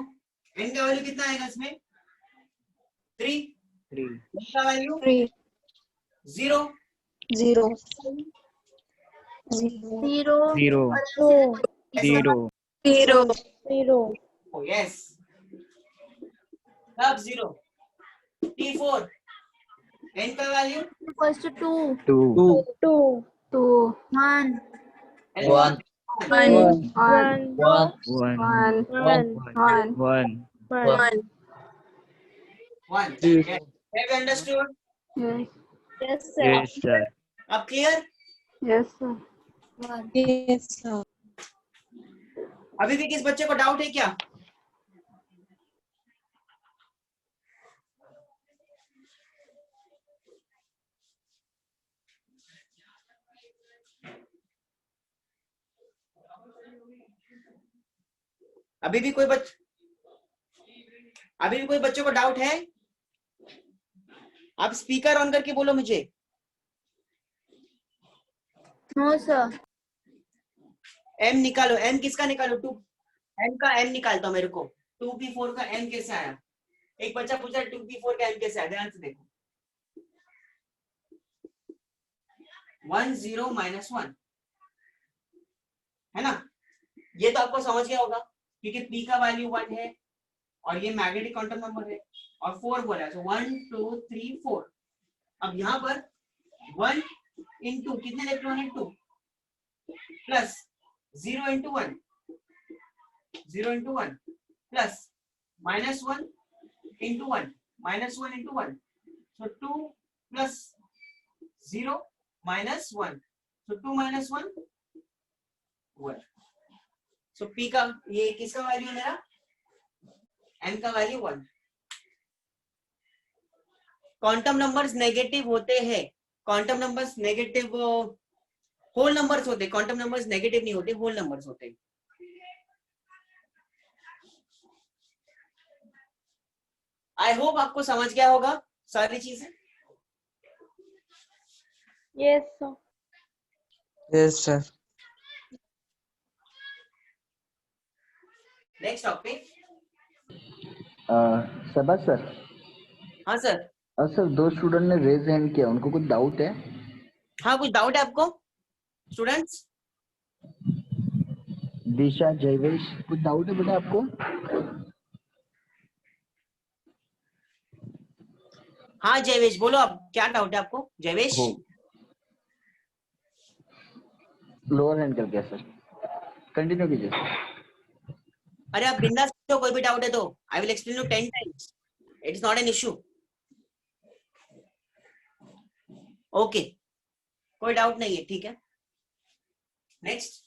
n का वैल्यू कितना आएगा इसमें 3, 3 n का वैल्यू 3 0, 0 0 0 0 0 0 यस तब 0 T4 n का वैल्यू equals to 2 2 2 2 1 1 1 1 1 1 1 1 1 जी have you understood Yes yes sir अब clear Yes sir Yes sir अभी भी किस बच्चे को डाउट है क्या अभी भी कोई बच्चों को डाउट है आप स्पीकर ऑन करके बोलो मुझे नो सर m निकालो m किसका निकालो 2 m का m निकालता हूं मेरे को 2p4 का m कैसे आया एक बच्चा पूछ रहा है 2p4 का m कैसे आया ध्यान से देखो 1 0 -1 है ना ये तो आपको समझ गया होगा क्योंकि p का वैल्यू 1 है और ये मैग्नेटिक क्वांटम नंबर है और 4 बोला है तो 1 2 3 4 अब यहाँ पर 1 into कितने इलेक्ट्रॉन है 2 plus 0 into 1 0 into 1 plus -1 into 1 -1 into 1 so 2 plus 0 minus 1 so 2 minus 1 1 so p का ये किसका वैल्यू है मेरा m का वैल्यू 1 क्वांटम नंबर्स नेगेटिव होते हैं quantum numbers negative whole numbers होते हैं क्वांटम नंबर्स नेगेटिव नहीं होते होल नंबर्स होते हैं आई होप आपको समझ गया होगा सारी चीजें Yes sir yes sir next topic Shahbaz sir हाँ सर सर 2 स्टूडेंट ने रेज हैंड किया उनको कुछ डाउट है हाँ कुछ डाउट है आपको स्टूडेंट्स दिशा जयवेश कुछ डाउट है बेटा आपको हाँ जयवेश बोलो आप क्या डाउट है आपको जयवेश लोअर हैंड कर गया सर कंटिन्यू कीजिए अरे आप बिंदास पूछो कोई भी डाउट है तो I will explain you 10 times it is not an issue okay कोई डाउट नहीं है ठीक है next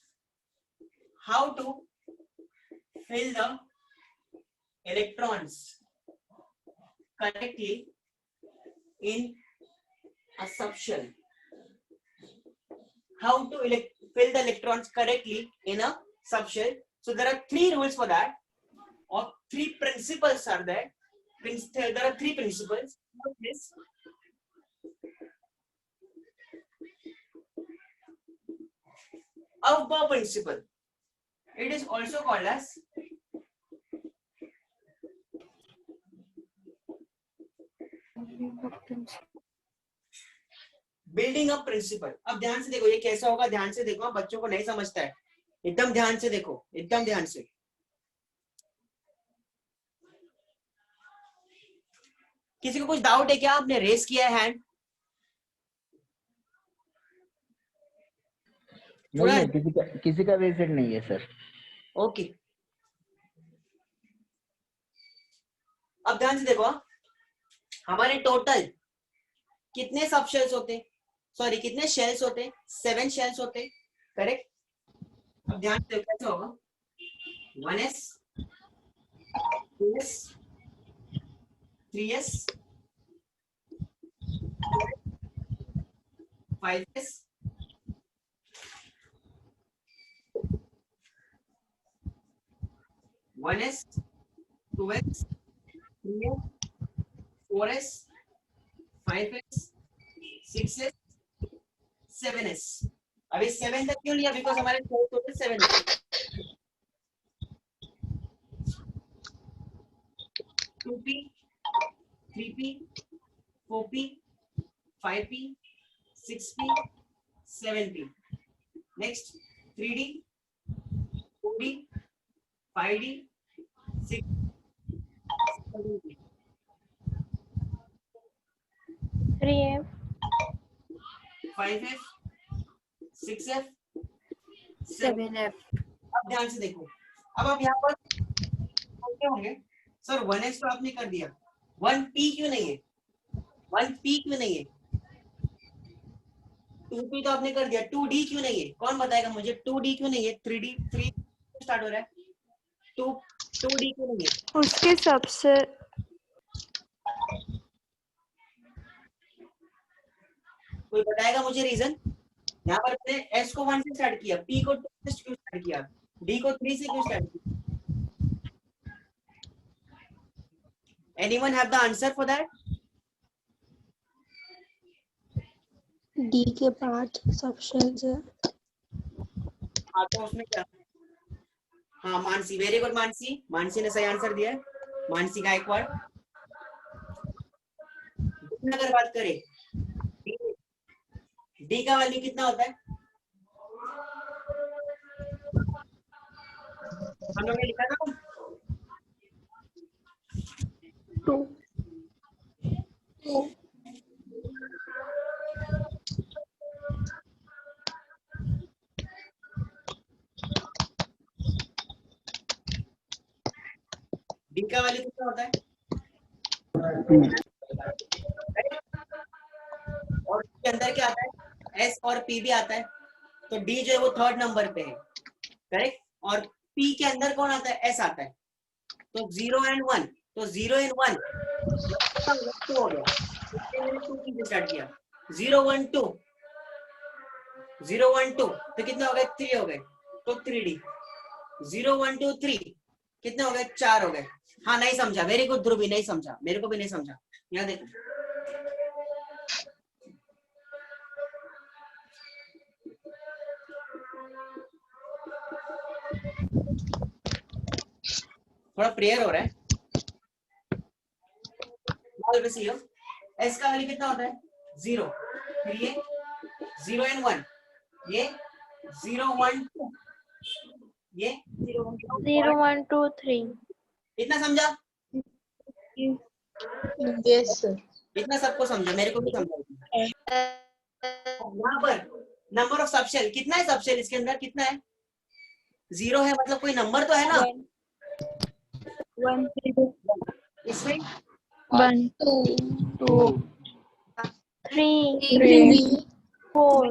how to fill the electrons correctly in a subshell. How to fill the electrons correctly in a subshell. So there are 3 rules for that, or 3 principles are there. There are 3 principles. This Aufbau principle. It is also called as building up principle. अब ध्यान से देखो ये कैसा होगा, ध्यान से देखो, बच्चों को नहीं समझता है, एकदम ध्यान से देखो, एकदम ध्यान से. किसी को कुछ डाउट है क्या? आपने रेस किया है हैंड? नहीं, किसी का रेज हैंड नहीं है सर. ओके अब ध्यान से देखो, हमारे टोटल कितने सब शेल्स होते हैं, सॉरी कितने शेल्स होते हैं? 7 शेल्स होते हैं, करेक्ट. अब ध्यान से देखो कैसे होगा, 1s 2s 3s 5s 1s 2s 3s 4s 5s 6s 7s. अभी 7 तक क्यों लिया? बिकॉज हमारे टोटल 7 है. 2p, 3p, 4p, 5p, 6p, 7p. Next 3d, 4d, 5d, 6, 7p. 3F, 5f, 6f, 7F. अब ध्यान से देखो, अब आप यहाँ पर क्या होंगे सर 1s तो आपने कर दिया, 1p क्यों नहीं है, 1p क्यों नहीं है, 2p तो आपने कर दिया, 2d क्यों नहीं है, कौन बताएगा मुझे 2d क्यों नहीं है, 3d 3 स्टार्ट हो रहा है, 2d क्यों नहीं है, उसके सबसे कोई बताएगा मुझे रीजन। यहाँ पर मैंने s को 1 से स्टार्ट किया, p को 2 से क्यों स्टार्ट किया, d को 3 से क्यों स्टार्ट किया, anyone have the answer for that? D के पांच सब शेल्स है। हाँ तो उसमें क्या, हाँ मानसी, वेरी गुड मानसी, मानसी ने सही आंसर दिया है, मानसी गायकवाड़। अगर बात करें डी का वैल्यू कितना होता है, हम लोगों ने लिखा था 2 डी का वैल्यू कितना होता है, और इसके अंदर क्या आता है, एस और पी भी आता है, तो डी जो है वो थर्ड नंबर पे है, करेक्ट, और पी के अंदर कौन आता है, एस आता है, तो 0 एंड 1, तो 0 एंड 1 हो गया, मैंने 2 से स्टार्ट किया, 0 1 2 0 1 2 तो कितने हो गए, 3 हो गए, तो 3D, 0 1 2 3 कितने हो गए, 4 हो गए। हाँ नहीं समझा, वेरी गुड ध्रुवी, नहीं समझा, मेरे को भी नहीं समझा, यहाँ देखो थोड़ा प्रेयर हो रहा है। एस का वैल्यू कितना होता है, 0, फिर ये 0 एंड 1, ये 0 1 2, ये 0 1 2 3। इतना समझा, यस सर। इतना सबको समझा, मेरे को भी समझा। यहाँ पर नंबर ऑफ सबशेल कितना है, सबशेल इसके अंदर कितना है, 0 है, मतलब कोई नंबर तो है ना, 1 इसमें 1 2 3 4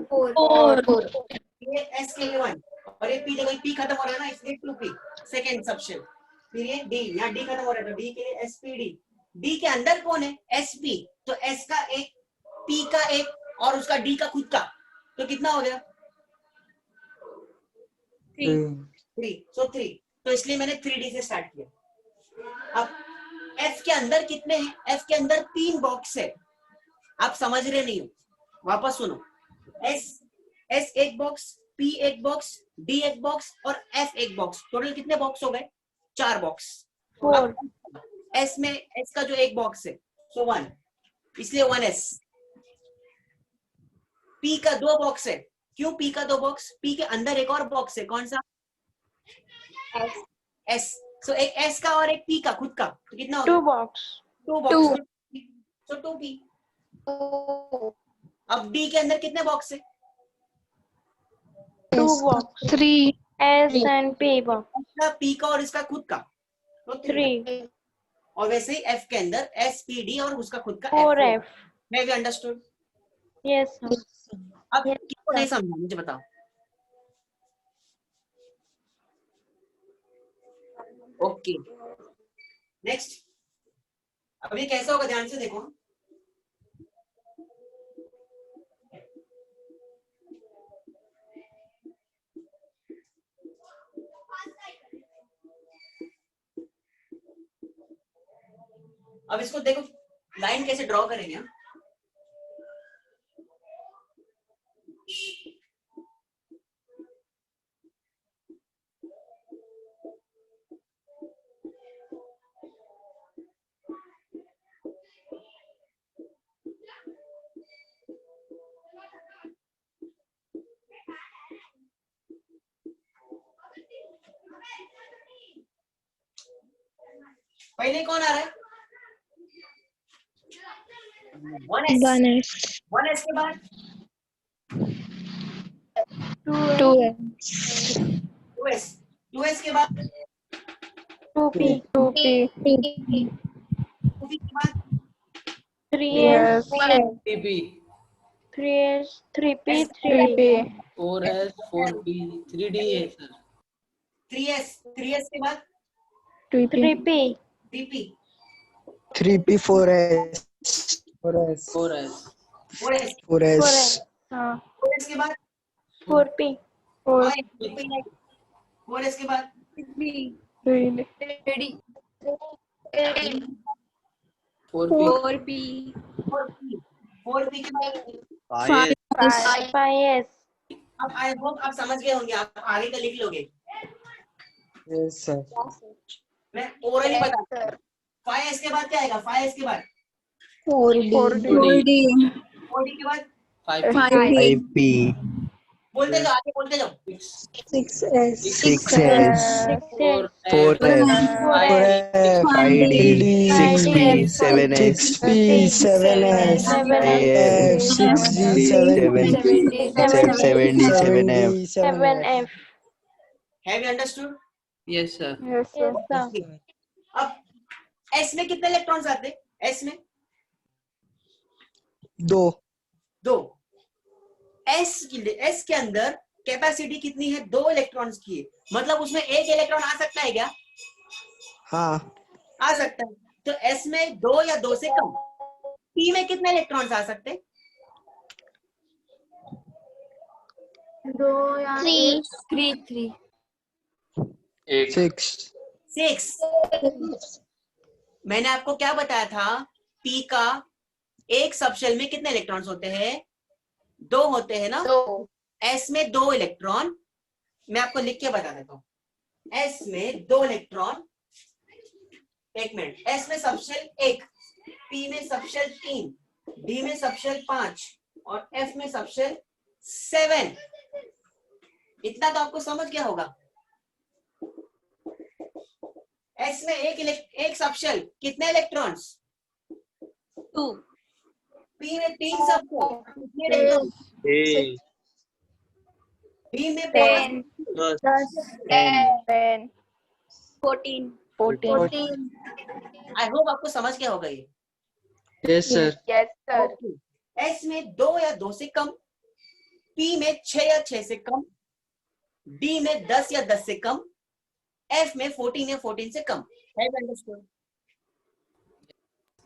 ये एस के लिए 1 और ये पी, देखो पी खत्म हो रहा है ना, इसलिए 2p सेकंड सबशेल, फिर ये डी, यहाँ डी खत्म हो रहा है तो डी के लिए एसपीडी, डी के अंदर कौन है, एसपी, तो एस का एक, पी का एक और उसका डी का खुद का, तो कितना हो गया 3, सो 3, तो इसलिए मैंने 3D से स्टार्ट किया। अब एफ के अंदर कितने हैं, एफ के अंदर 3 बॉक्स है, आप समझ रहे नहीं हो, वापस सुनो, एस एक बॉक्स, पी एक बॉक्स, डी एक बॉक्स और एफ एक बॉक्स, टोटल कितने बॉक्स हो गए, 4 बॉक्स। 4 एस में एस का जो एक बॉक्स है सो 1, इसलिए 1s। पी का 2 बॉक्स है, क्यों पी का 2 बॉक्स, पी के अंदर एक और बॉक्स है, कौन सा, एस, सो एक एस का और एक पी का खुद का, तो कितना हो गया, 2 बॉक्स 2 बॉक्स, सो 2p। अब डी के अंदर कितने बॉक्स है, 2 box 3 S and P box P का और इसका खुद का, तो 3 और वैसे ही एफ के अंदर एस पी डी और उसका खुद का 4F। मैं भी अंडरस्टूड। यस अब किसको नहीं समझा मुझे बताओ, ओके नेक्स्ट, अब ये कैसा होगा ध्यान से देखो, अब इसको देखो लाइन कैसे ड्रॉ करेंगे हम, पहले कौन आ रहा है? 1s 1s के बाद 2s 2s के बाद 2p 2p के बाद 3s 3p 3s 3p 3p 4s 4p 3d है सर 3s के बाद 3p 3p 3p 4s 4s 4s 4s 4s हाँ 4s के बाद 4p 4 4s के बाद 3d 4p 4p के बाद 5s अब आई होप आप समझ गए होंगे, आप आगे का लिख लोगे, yes sir मैं ओरली बता। 5s के बाद क्या आएगा? 5s के बाद 4d 4d के बाद 5p बोलते जाओ, आगे बोलते जाओ। 6s 6s 5d 6p 7s 7s 6d 7d 7f have you understood? yes sir yes sir अब s में कितने इलेक्ट्रॉन्स आते हैं? s में 2 दो। s के अंदर कैपेसिटी कितनी है? 2 इलेक्ट्रॉन्स की है, मतलब उसमें एक इलेक्ट्रॉन आ सकता है क्या? हाँ आ सकता है। तो s में 2 या 2 से कम। p में कितने इलेक्ट्रॉन्स आ सकते हैं? 2 या 3 6 6। मैंने आपको क्या बताया था? p का एक सबशेल में कितने इलेक्ट्रॉन्स होते हैं? 2 होते हैं ना। s में 2 इलेक्ट्रॉन, मैं आपको लिख के बता देता हूँ। s में 2 इलेक्ट्रॉन, एक मिनट, s में सबशेल 1, p में सबशेल 3, d में सबशेल 5 और f में सबशेल 7। इतना तो आपको समझ गया होगा। s में एक सबशेल, कितने इलेक्ट्रॉन्स? 2। p में 3 सबशेल, कितने इलेक्ट्रॉन? 3 में 10 14 आई होप आपको समझ गया होगा ये। yes sir yes sir s में 2 या 2 से कम, p में 6 या 6 से कम, d में 10 या 10 से कम, f में 14 या 14 से कम। Have you understood?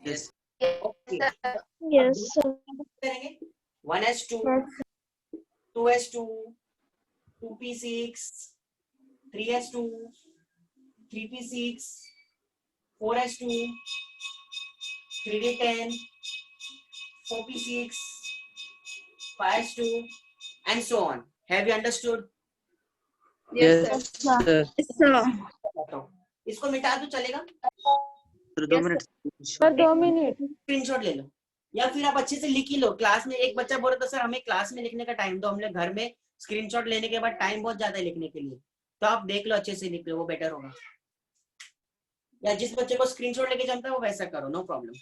yes Okay. yes sir करेंगे 1s2 2s2 2p6 3s2 3p6 4s2 3d10 4p6 5s2 and so on. Have you understood? yes sir इसको मिटा दो, चलेगा? Sir 2 minute sir 2 minute screenshot ले लो या फिर आप अच्छे से लिख ही लो। क्लास में एक बच्चा बोल रहा था सर हमें क्लास में लिखने का टाइम दो, हमने घर में स्क्रीनशॉट लेने के बाद टाइम बहुत ज्यादा है लिखने के लिए, तो आप देख लो, अच्छे से लिख लो, वो बेटर होगा। या जिस बच्चे को स्क्रीनशॉट लेके जमता है वो वैसा करो, no problem.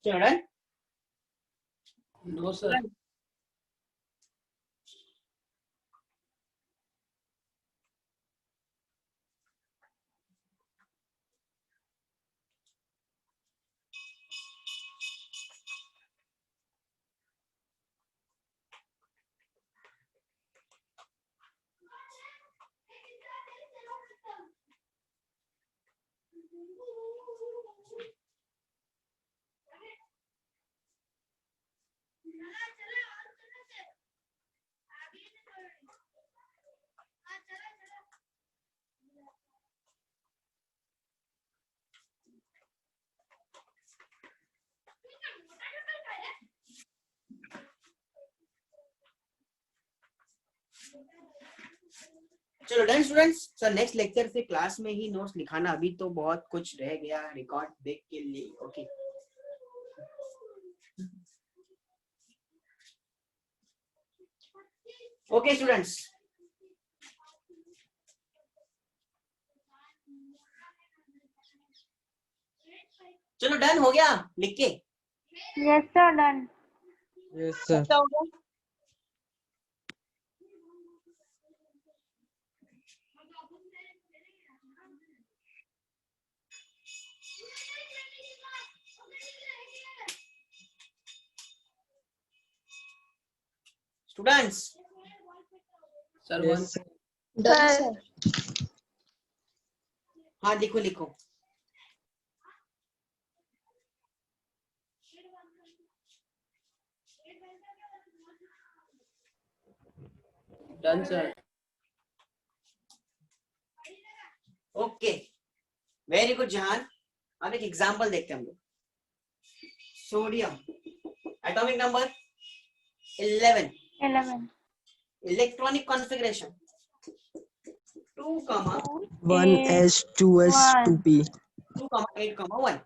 Children, no sir चलो done students. Sir next lecture से क्लास में ही नोट्स लिखाना, अभी तो बहुत कुछ रह गया रिकॉर्ड देख के लिए। ओके ओके स्टूडेंट्स, चलो डन हो गया लिख के। Yes, sir, done. Yes sir. अच्छा हो गया। Students sir yes one sir. Sir, हाँ लिखो लिखो। Done sir. Okay very good जहान। अब एक एग्जांपल देखते हैं हम लोग। Sodium atomic number 11, 11. Electronic configuration 2, 1s2s2p 2, 8, 1।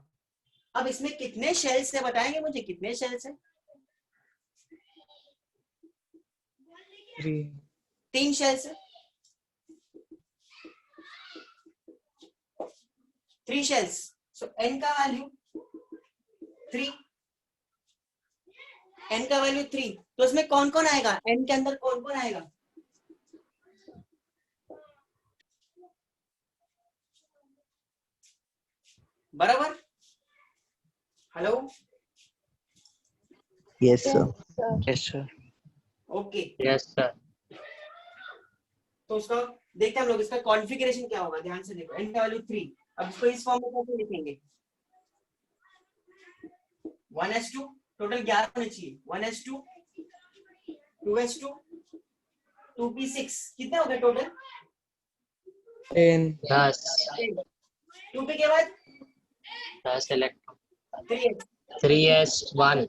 अब इसमें कितने शेल्स है बताएंगे मुझे, कितने शेल्स है? 3 3 शेल्स है। 3 शेल्स। सो n का वैल्यू 3, n का वैल्यू 3। तो इसमें कौन कौन आएगा, n के अंदर कौन कौन आएगा? बराबर। Hello yes sir. Yes, sir. Okay. Yes, sir. तो उसका देखते हैं हम लोग, इसका कॉन्फ़िगरेशन क्या होगा। ध्यान से देखो, n का वैल्यू 3। अब इसको इस फॉर्म में कैसे लिखेंगे? 1s2 टोटल 11 होने चाहिए। 1s2 2s2 2p6 कितने हो गए टोटल? 10 Yes. 2p के बाद Yes, electron. 3s 3s1.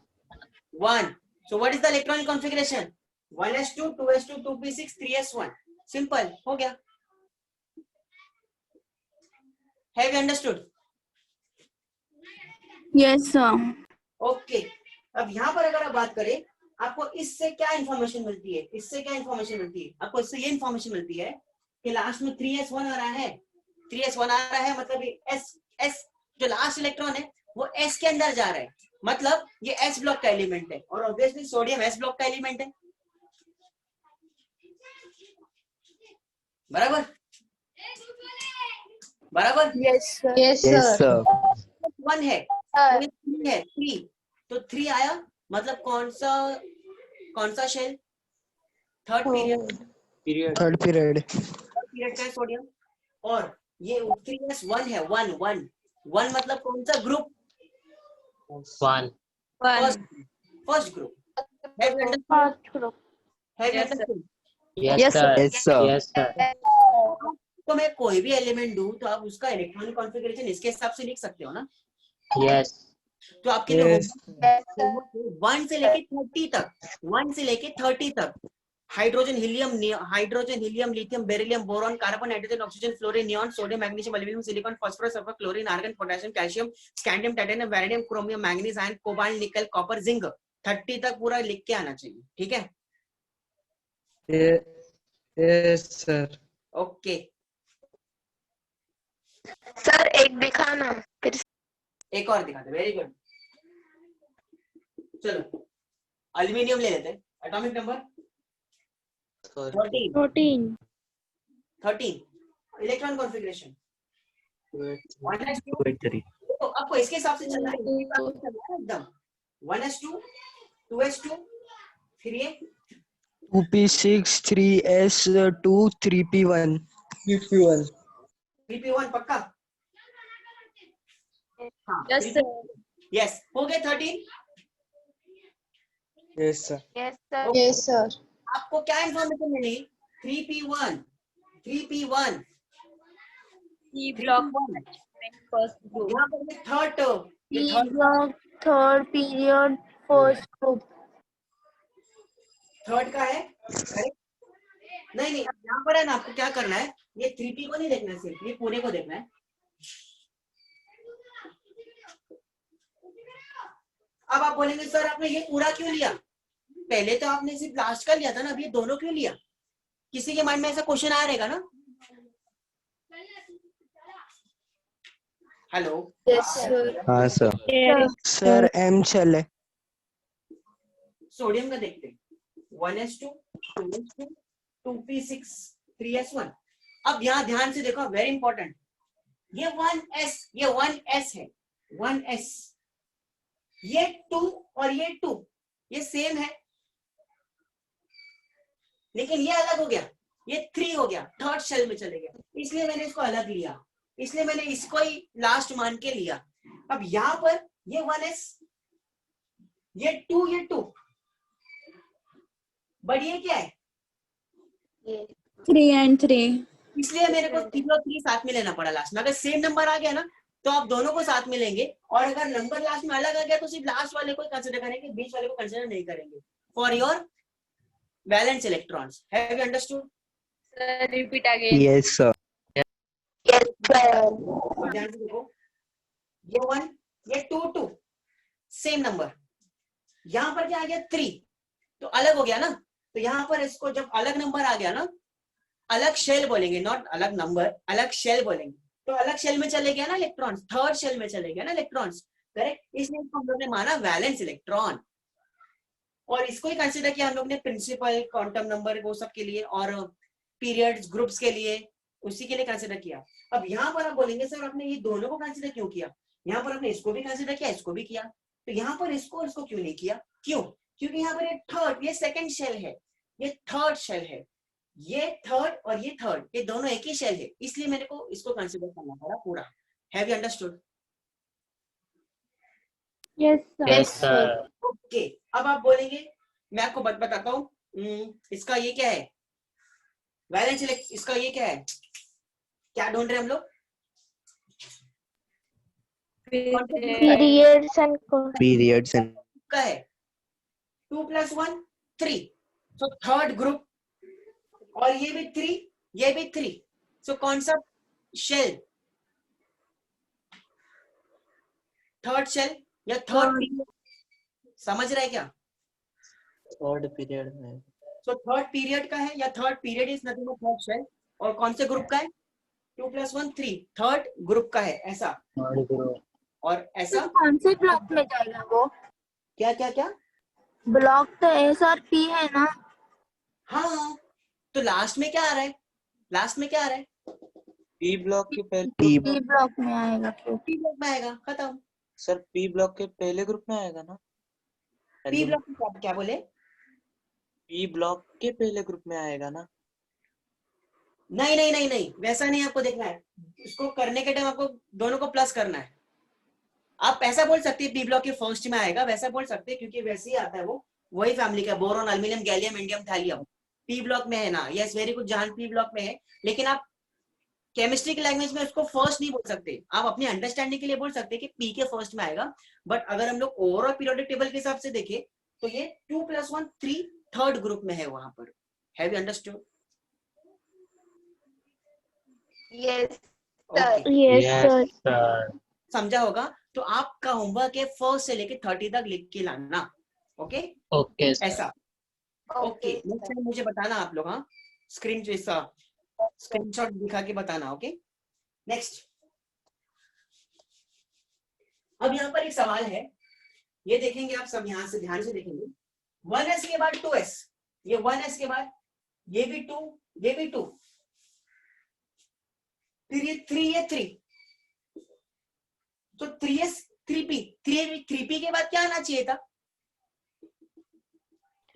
1। So what is the electronic configuration? 1s2 2s2 2p6 3s1। Simple हो गया। Have you understood? yes, sir. Okay अब यहाँ पर अगर आप बात करें, आपको इससे क्या इंफॉर्मेशन मिलती है? इससे क्या इंफॉर्मेशन मिलती है? आपको इससे ये इंफॉर्मेशन मिलती है कि लास्ट में 3s1 आ रहा है। 3s1 आ रहा है मतलब s जो लास्ट इलेक्ट्रॉन है वो s के अंदर जा रहा है, मतलब ये s ब्लॉक का एलिमेंट है। और ऑब्वियसली सोडियम s ब्लॉक का एलिमेंट है। बराबर बराबर। Yes, sir. Yes, yes sir. 1 है Sir, तो 3 है 3, तो 3 आया मतलब कौन सा shell? Third period. Third period period का है सोडियम। और ये 3s1 है। 1 मतलब कौन सा group? 1. First group. Have you understood? first group. Have you understood? Yes, Yes, sir. Yes sir. Yes, sir. तो मैं कोई भी एलिमेंट दूं तो आप उसका इलेक्ट्रॉनिक कॉन्फ़िगरेशन इसके हिसाब से लिख सकते हो ना। Yes. तो आपके लिए यस 1 से लेके 30 तक, 1 से लेके 30 तक hydrogen helium lithium beryllium boron carbon nitrogen oxygen fluorine neon sodium magnesium aluminium silicon phosphorus sulphur chlorine argon potassium calcium scandium titanium vanadium chromium manganese iron cobalt nickel copper zinc 30 तक पूरा लिख के आना चाहिए। ठीक है यस सर। ओके। sir, एक दिखाना फिर। एक और दिखाते, वेरी गुड। चलो एल्यूमिनियम ले लेते हैं। Atomic number 13 electron configuration 1s2। 283 तो आपको इसके हिसाब से चलना है एकदम। 1s2 2s2 फिर ये 2p6 3s2 3p1 3p1 पक्का। हाँ Yes, sir. यस हो गए 13। Yes sir. Yes, sir. Yes, sir. आपको क्या इंफॉर्मेशन मिली? 3p1 3p1 P block first group. यहाँ पर third P block third period first group. Third का है correct? नहीं नहीं, यहाँ पर है ना, आपको क्या करना है, ये 3p को नहीं देखना है, सिर्फ ये पूरे को देखना है। अब आप बोलेंगे सर आपने ये पूरा क्यों लिया, पहले तो आपने सिर्फ लास्ट का लिया था ना, अब ये दोनों क्यों लिया? किसी के माइंड में ऐसा क्वेश्चन आ रहेगा ना? हेलो। हाँ सर। सर एम चले। सोडियम का देखते हैं, 1s2 2s2 2p6 3s1। अब यहाँ ध्यान से देखो, वेरी इंपॉर्टेंट, ये 1s है, 1s, ये 2 और ये 2 ये सेम है, लेकिन ये अलग हो गया, ये 3 हो गया, थर्ड शेल में चले गया, इसलिए मैंने इसको अलग लिया, इसलिए मैंने इसको ही लास्ट मान के लिया। अब यहां पर ये 1s, ये 2, बट ये क्या है, 3 and 3, इसलिए मेरे को 3 और 3 साथ में लेना पड़ा लास्ट में। अगर सेम नंबर आ गया ना तो आप दोनों को साथ में लेंगे, और अगर नंबर लास्ट में अलग आ गया तो सिर्फ लास्ट वाले को कंसीडर करेंगे, बीच वाले को कंसीडर नहीं करेंगे for your valence electrons. Have you understood? Sir, repeat again. Yes sir. अब ध्यान से देखो, ये 1 ये 2 सेम नंबर, यहाँ पर क्या आ गया 3, तो अलग हो गया ना, तो यहाँ पर इसको जब अलग नंबर आ गया ना, अलग शेल बोलेंगे, नॉट अलग नंबर, अलग शेल बोलेंगे, तो अलग शेल में चले गया ना इलेक्ट्रॉन्स, थर्ड शेल में चले गया ना इलेक्ट्रॉन्स, करेक्ट? इसलिए इसको हम लोग ने माना वैलेंस इलेक्ट्रॉन, और इसको ही कंसीडर किया हम लोग ने प्रिंसिपल, क्वांटम नंबर, वो सब के लिए, और पीरियड्स, ग्रुप्स के लिए, उसी के लिए कंसीडर किया। अब यहाँ पर आप बोलेंगे सर आपने ये दोनों को कंसीडर क्यों किया, यहाँ पर आपने इसको भी कंसीडर किया, इसको भी किया, तो यहाँ पर इसको और इसको क्यों नहीं किया? क्यों? क्योंकि यहाँ पर ये थर्ड, ये सेकंड शेल है, ये थर्ड शेल है, ये थर्ड और ये थर्ड, ये दोनों एक ही शेल है, इसलिए मेरे को इसको कंसीडर करना पड़ा पूरा। Have you understood? Yes, sir. Yes, sir. Okay, अब आप बोलेंगे, मैं आपको बताता हूँ, इसका ये क्या है, वैलेंस इलेक्ट्रॉन, इसका ये क्या है, क्या ढूंढ रहे हैं हम लोग? Periods and पीरियड्स एंड का है 2 + 1 3, तो थर्ड ग्रुप, और ये भी 3, ये भी 3, सो कौन सा शेल, थर्ड शेल या थर्ड? समझ रहे हैं क्या? थर्ड पीरियड में। सो थर्ड पीरियड का है, या third period is nothing but third shell, और कौन से ग्रुप का है? 2 + 1 3, थर्ड ग्रुप का है, ऐसा, थर्ड ग्रुप। और ऐसा कौन से ब्लॉक में जाएगा वो? क्या क्या क्या? ब्लॉक तो एस और पी है ना? हाँ, तो लास्ट में क्या आ रहा है, लास्ट में क्या आ रहा है? पी ब्लॉक के पहले पी ब्लॉक में आएगा, पी ब्लॉक में आएगा, खत्म। सर पी ब्लॉक के पहले ग्रुप में आएगा ना? पी ब्लॉक में क्या बोले? पी ब्लॉक के पहले ग्रुप में आएगा ना? नहीं नहीं नहीं नहीं, वैसा नहीं आपको देखना है, इसको करने के टाइम आपको दोनों को प्लस करना है। आप ऐसा बोल सकते हैं पी ब्लॉक के फर्स्ट में आएगा, वैसा बोल सकते हैं, क्योंकि वैसे ही आता है वो, वही फैमिली का, boron, aluminium, gallium, indium, thallium, P block में है ना। यस, वेरी गुड जहान, पी ब्लॉक में है, लेकिन आप केमिस्ट्री की लैंग्वेज में उसको फर्स्ट नहीं बोल सकते, आप अपनी अंडरस्टैंडिंग के लिए बोल सकते हैं कि पी के फर्स्ट में आएगा, बट अगर हम लोग ओवरऑल पीरियोडिक टेबल के हिसाब से देखें तो ये 2 + 1 3 थर्ड ग्रुप में है वहां पर। Have you understood? Yes, okay, yes, sir. समझा होगा। तो आपका होमवर्क है फर्स्ट से लेके 30 तक लिख के लाना, ओके? ओके ऐसा, ओके। नेक्स्ट टाइम मुझे बताना आप लोग, हाँ, स्क्रीन जैसा स्क्रीनशॉट दिखा के बताना, ओके? नेक्स्ट, अब यहाँ पर एक सवाल है, ये देखेंगे आप सब, यहाँ से ध्यान से देखेंगे, 1s के बाद 2s, ये 1s के बाद ये भी 2, ये भी 2, फिर ये 3, ये 3, तो 3s 3p, 3p के बाद क्या आना चाहिए था?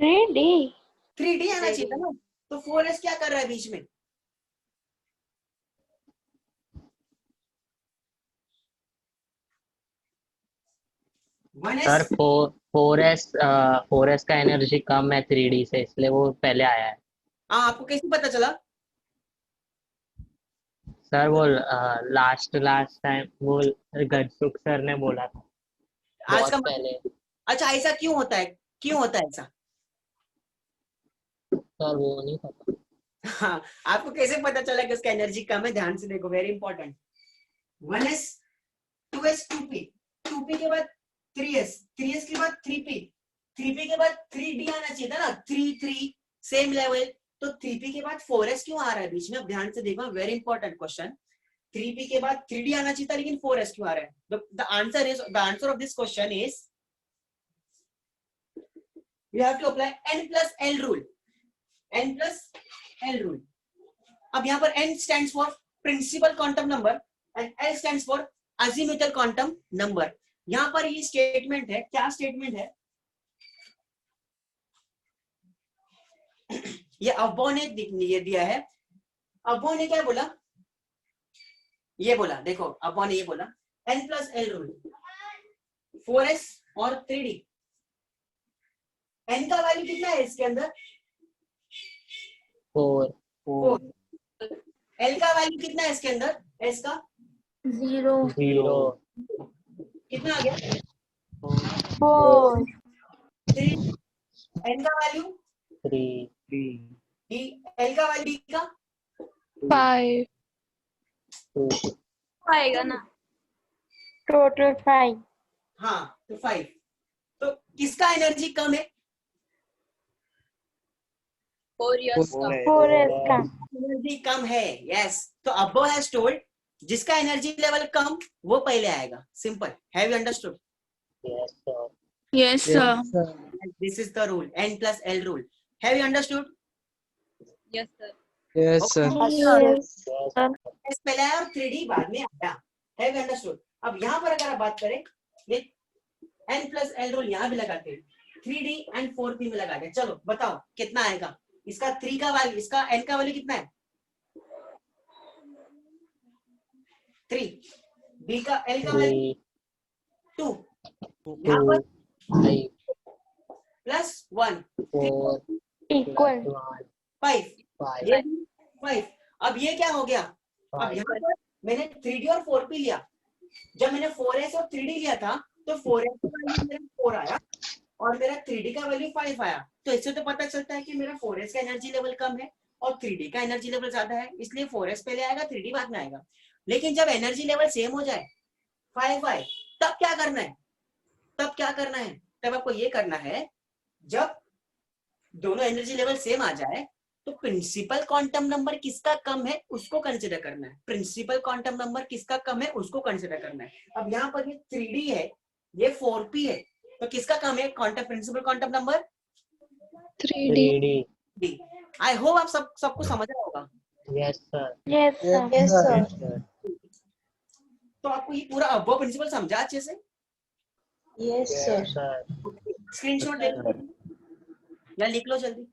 3D. 3d आना चाहिए था ना, तो 4s क्या कर रहा है बीच में? सर 4s का एनर्जी कम है 3D से, इसलिए वो पहले आया है। हाँ, आपको कैसे पता चला? सर वो लास्ट टाइम वो गजसुख सर ने बोला था आज का पहले। अच्छा, ऐसा क्यों होता है, क्यों होता है ऐसा? सर वो नहीं पता। हाँ, आपको कैसे पता चला कि उसका एनर्जी कम है? ध्यान से देखो, very important. 1s 2s 2p, 2p के बाद 3s, 3s के बाद 3p, 3p के बाद 3d आना चाहिए था ना, 3 3 सेम लेवल। तो 3p के बाद 4s क्यों आ रहा है बीच में? अब ध्यान से देखो, वेरी इंपॉर्टेंट क्वेश्चन। 3p के बाद 3d आना चाहिए था, लेकिन 4s क्यों आ रहा है? The answer of this question is you have to apply n plus l rule. n plus l rule. अब यहाँ पर n stands for principal quantum number and l stands for azimuthal quantum number. यहाँ पर ये स्टेटमेंट है, क्या स्टेटमेंट है? ये अबो ने ये दिया है। अबो ने क्या बोला? ये बोला, देखो अबो ने ये बोला n plus l rule, 4s और 3d। n का वैल्यू कितना है इसके अंदर? 4 l का वैल्यू कितना है इसके अंदर? s का 0 कितना आ गया? 4 3। n का वैल्यू 3 d, l का वैल्यू d का 5 2 आएगा ना। total 5 हाँ, तो 5। तो किसका एनर्जी कम है? 4s का 4s का एनर्जी कम है, यस। तो अब्बो हैज टोल्ड जिसका एनर्जी लेवल कम वो पहले आएगा, simple. Have you understood? yes sir yes sir this is the rule, n plus l rule. Have you understood? yes sir Yes, sir. yes S पहले आया और 3D बाद में आया। Have you understood? अब यहाँ पर अगर आप बात करें, ये n plus l rule यहाँ भी लगाते हैं, 3D and 4p में लगाते हैं। चलो बताओ कितना आएगा? इसका 3 का वैल्यू, इसका n का वैल्यू कितना है? 3। b का l का वैल्यू 2। यहाँ पर 5 प्लस 1 4 equal 5, 5 ये 5। अब ये क्या हो गया? अब यहाँ पर मैंने 3D और 4p लिया। जब मैंने 4s और 3D लिया था तो 4s का वैल्यू मेरा 4 आया और मेरा 3D का वैल्यू 5 आया। तो इससे तो पता चलता है कि मेरा 4s का एनर्जी लेवल कम है और 3D का एनर्जी लेवल ज्यादा है, इसलिए 4s पहले आएगा, 3D बाद में आएगा। लेकिन जब एनर्जी लेवल सेम हो जाए 5 आए, तब क्या करना है? तब क्या करना है? तब आपको ये करना है, जब दोनों एनर्जी लेवल सेम आ जाए तो प्रिंसिपल क्वांटम नंबर किसका कम है उसको कंसिडर करना है। प्रिंसिपल क्वांटम नंबर किसका कम है उसको कंसिडर करना है। अब यहाँ पर ये 3D है, ये 4p है, तो किसका कम है quantum principal quantum number? 3D I hope आप सबको समझ रहा होगा। yes sir yes sir Yes, sir. yes sir तो आपको ये पूरा अबो प्रिंसिपल समझा अच्छे से? yes yes sir sir screenshot ले लो या लिख लो जल्दी।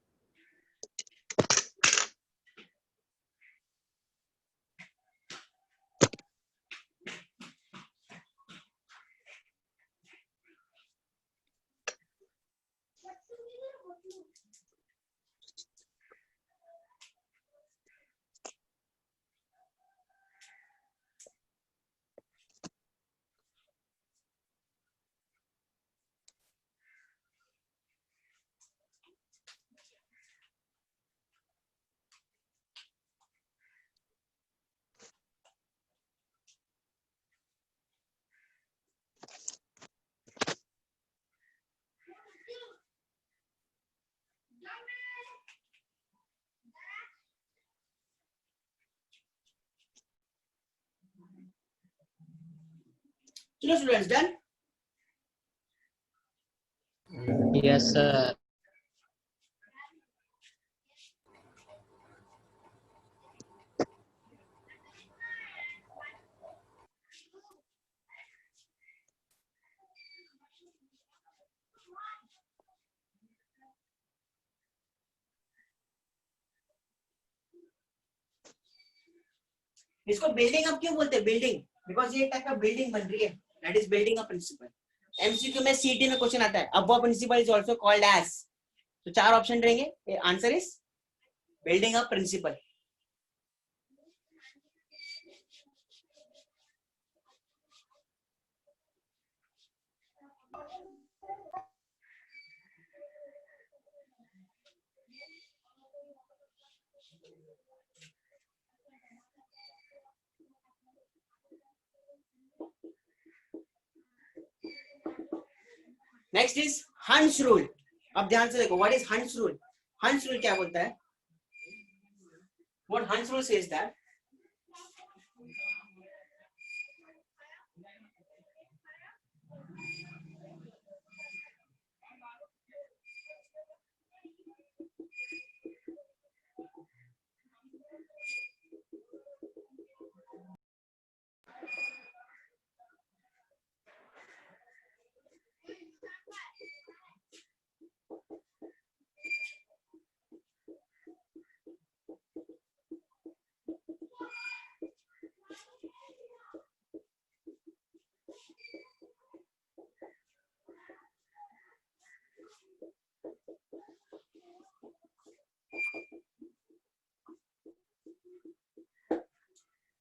चलो स्टूडेंट्स, डन? yes sir इसको बिल्डिंग अप क्यों बोलते हैं? बिल्डिंग, बिकॉज ये टाइप का बिल्डिंग बन रही है, that is building up principle. MCQ में सीटी में क्वेश्चन आता है, above principle is also called as. तो 4 ऑप्शन रहेंगे, answer is building up principle. Next is Hund's rule. अब ध्यान से देखो, व्हाट इज हंस रूल? हंस रूल क्या बोलता है? व्हाट हंस rule says that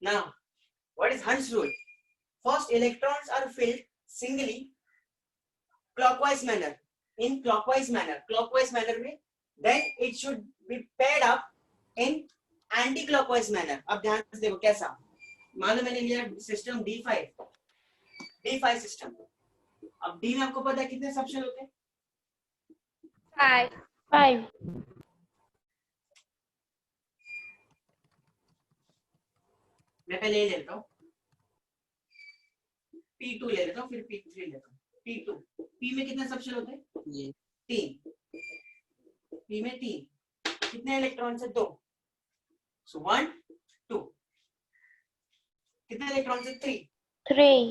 now what is Hund's rule? First electrons are filled singly clockwise manner, in clockwise manner में, then it should be paired up in anti-clockwise manner. अब ध्यान से देखो कैसा, मान लो मैंने लिया सिस्टम D5 सिस्टम। अब D में आपको पता है कितने सब शेल होते हैं? 5 मैं पहले ये ले लेता हूँ, P2 ले लेता हूँ, फिर P3 लेता हूँ। P2, P में कितने सब शेल होते हैं? 3। P में 3, कितने इलेक्ट्रॉन है? 2। सो 1 2, कितने इलेक्ट्रॉन है? 3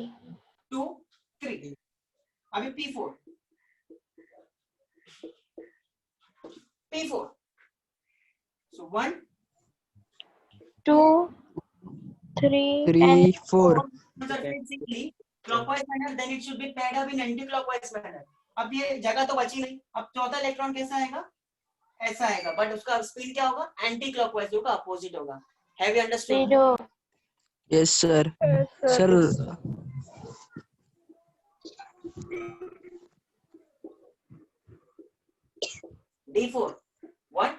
2 3। अभी P4 so 1 2 3 3 4 clockwise manner, then it should be paired up in anti-clockwise manner. अब ये जगह तो बची नहीं, अब चौथा इलेक्ट्रॉन कैसा आएगा? ऐसा आएगा, बट उसका स्पिन क्या होगा? एंटी क्लॉकवाइज होगा, अपोजिट होगा। Have you understood? Yes sir. Sir D4 1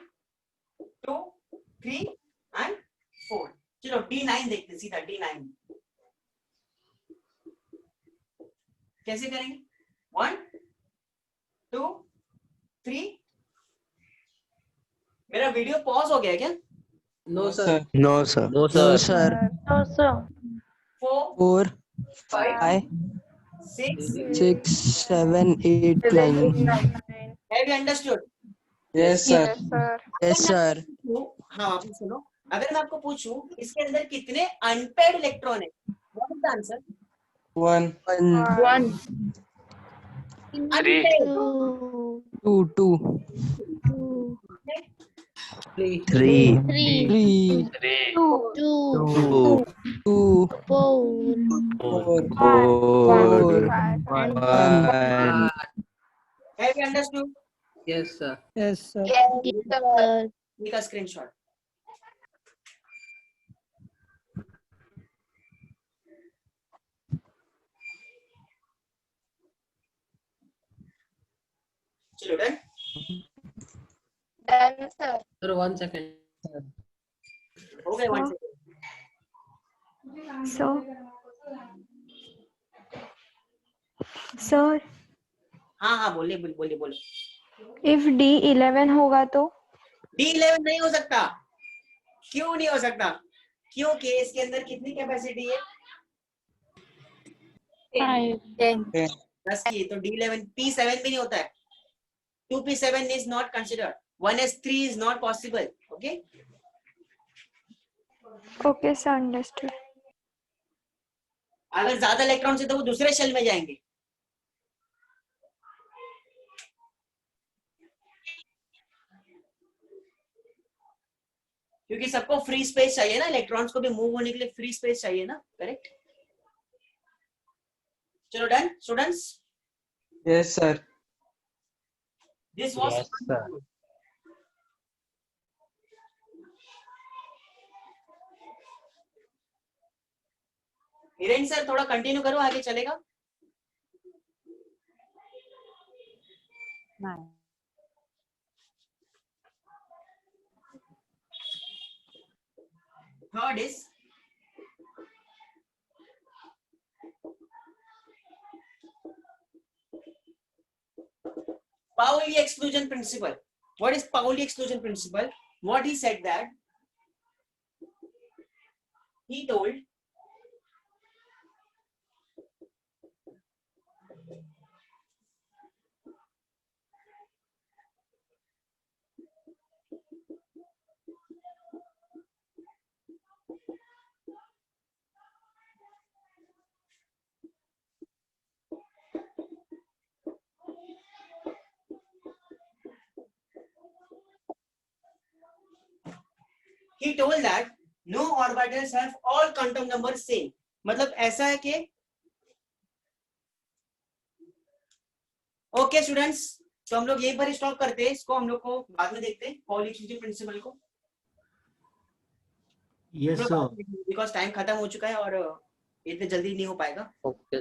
2 3 and 4। चलो D9 देखते हैं, सीधा D9 कैसे करेंगे? 1 2 3। मेरा वीडियो पॉज हो गया क्या? No sir. No sir. No sir. 4 5 6 7 8 9। Have you understood? Yes sir. Yes sir. हाँ आप सुनो, अगर मैं आपको पूछूं इसके अंदर कितने अनपेड इलेक्ट्रॉन है, what is the answer? 1 1 2 2 3 3 2 4 1 have you understood? Yes sir. Yes sir. Make a screenshot. चलो डन। Sir 1 second. हो गए 1 सेकंड। सर हाँ बोलिए बोलिए। इफ D11 होगा तो? D11 नहीं हो सकता। क्यों नहीं हो सकता? क्योंकि इसके अंदर कितनी कैपेसिटी है? 10 की। तो D11 P7 भी नहीं होता है। 2P7 is not considered. 1s3 is not possible. Okay? Okay sir, understood. अगर ज्यादा इलेक्ट्रॉन से तो वो दूसरे शेल में जाएंगे। क्योंकि सबको फ्री स्पेस चाहिए ना, इलेक्ट्रॉन्स को भी मूव होने के लिए फ्री स्पेस चाहिए ना, करेक्ट? चलो done students. Yes sir. This was Hiren sir, थोड़ा कंटिन्यू करो, आगे चलेगा। Third is Pauli exclusion principle. What is Pauli exclusion principle? What he said that he told that no orbitals have all quantum numbers same. मतलब ऐसा है कि ओके स्टूडेंट्स, तो हम लोग यहीं पर स्टॉप करते हैं इसको, हम लोग को बाद में देखते हैं पाउली एक्सक्लूजन प्रिंसिपल को। यस सर, बिकॉज टाइम खत्म हो चुका है और इतने जल्दी नहीं हो पाएगा। ओके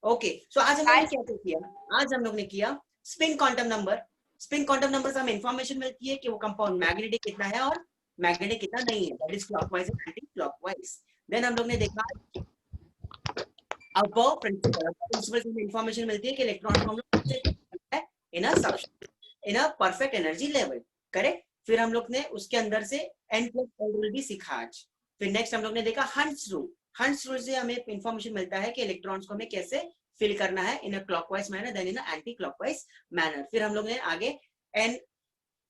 ओके, सो आज हम लोग ने क्या किया? आज हम लोग ने किया spin quantum number. Spin quantum number से हमें इंफॉर्मेशन मिलती है कि वो कंपाउंड मैग्नेटिक कितना है और मैग्नेटिक कितना नहीं है, that is clockwise and anti clockwise. Then हम लोग ने देखा अब प्रिंसिपल से इंफॉर्मेशन मिलती है कि इलेक्ट्रॉन को हम लोग in a substance in a perfect energy level, correct. फिर हम लोग ने उसके अंदर से n+l रूल भी सीखा आज। फिर नेक्स्ट हम लोग ने देखा हंट्स रूल। हंट्स रूल से हमें इंफॉर्मेशन मिलता है कि इलेक्ट्रॉन्स को हमें कैसे फिल करना है in a clockwise manner then in a anti clockwise manner. फिर हम लोग ने आगे an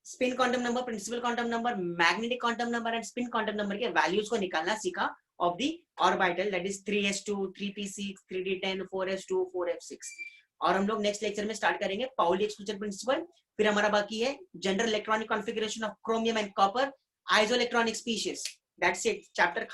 spin quantum number, principal quantum number, magnetic quantum number and spin quantum number के वैल्यूज को निकालना सीखा of the orbital, that is 3s2, 3p6, 3d10, 4s2, 4f6। और हम लोग नेक्स्ट लेक्चर में स्टार्ट करेंगे पाउली एक्सक्लूजन प्रिंसिपल। फिर हमारा बाकी है general electronic configuration of chromium and copper, isoelectronic species. That's it, chapter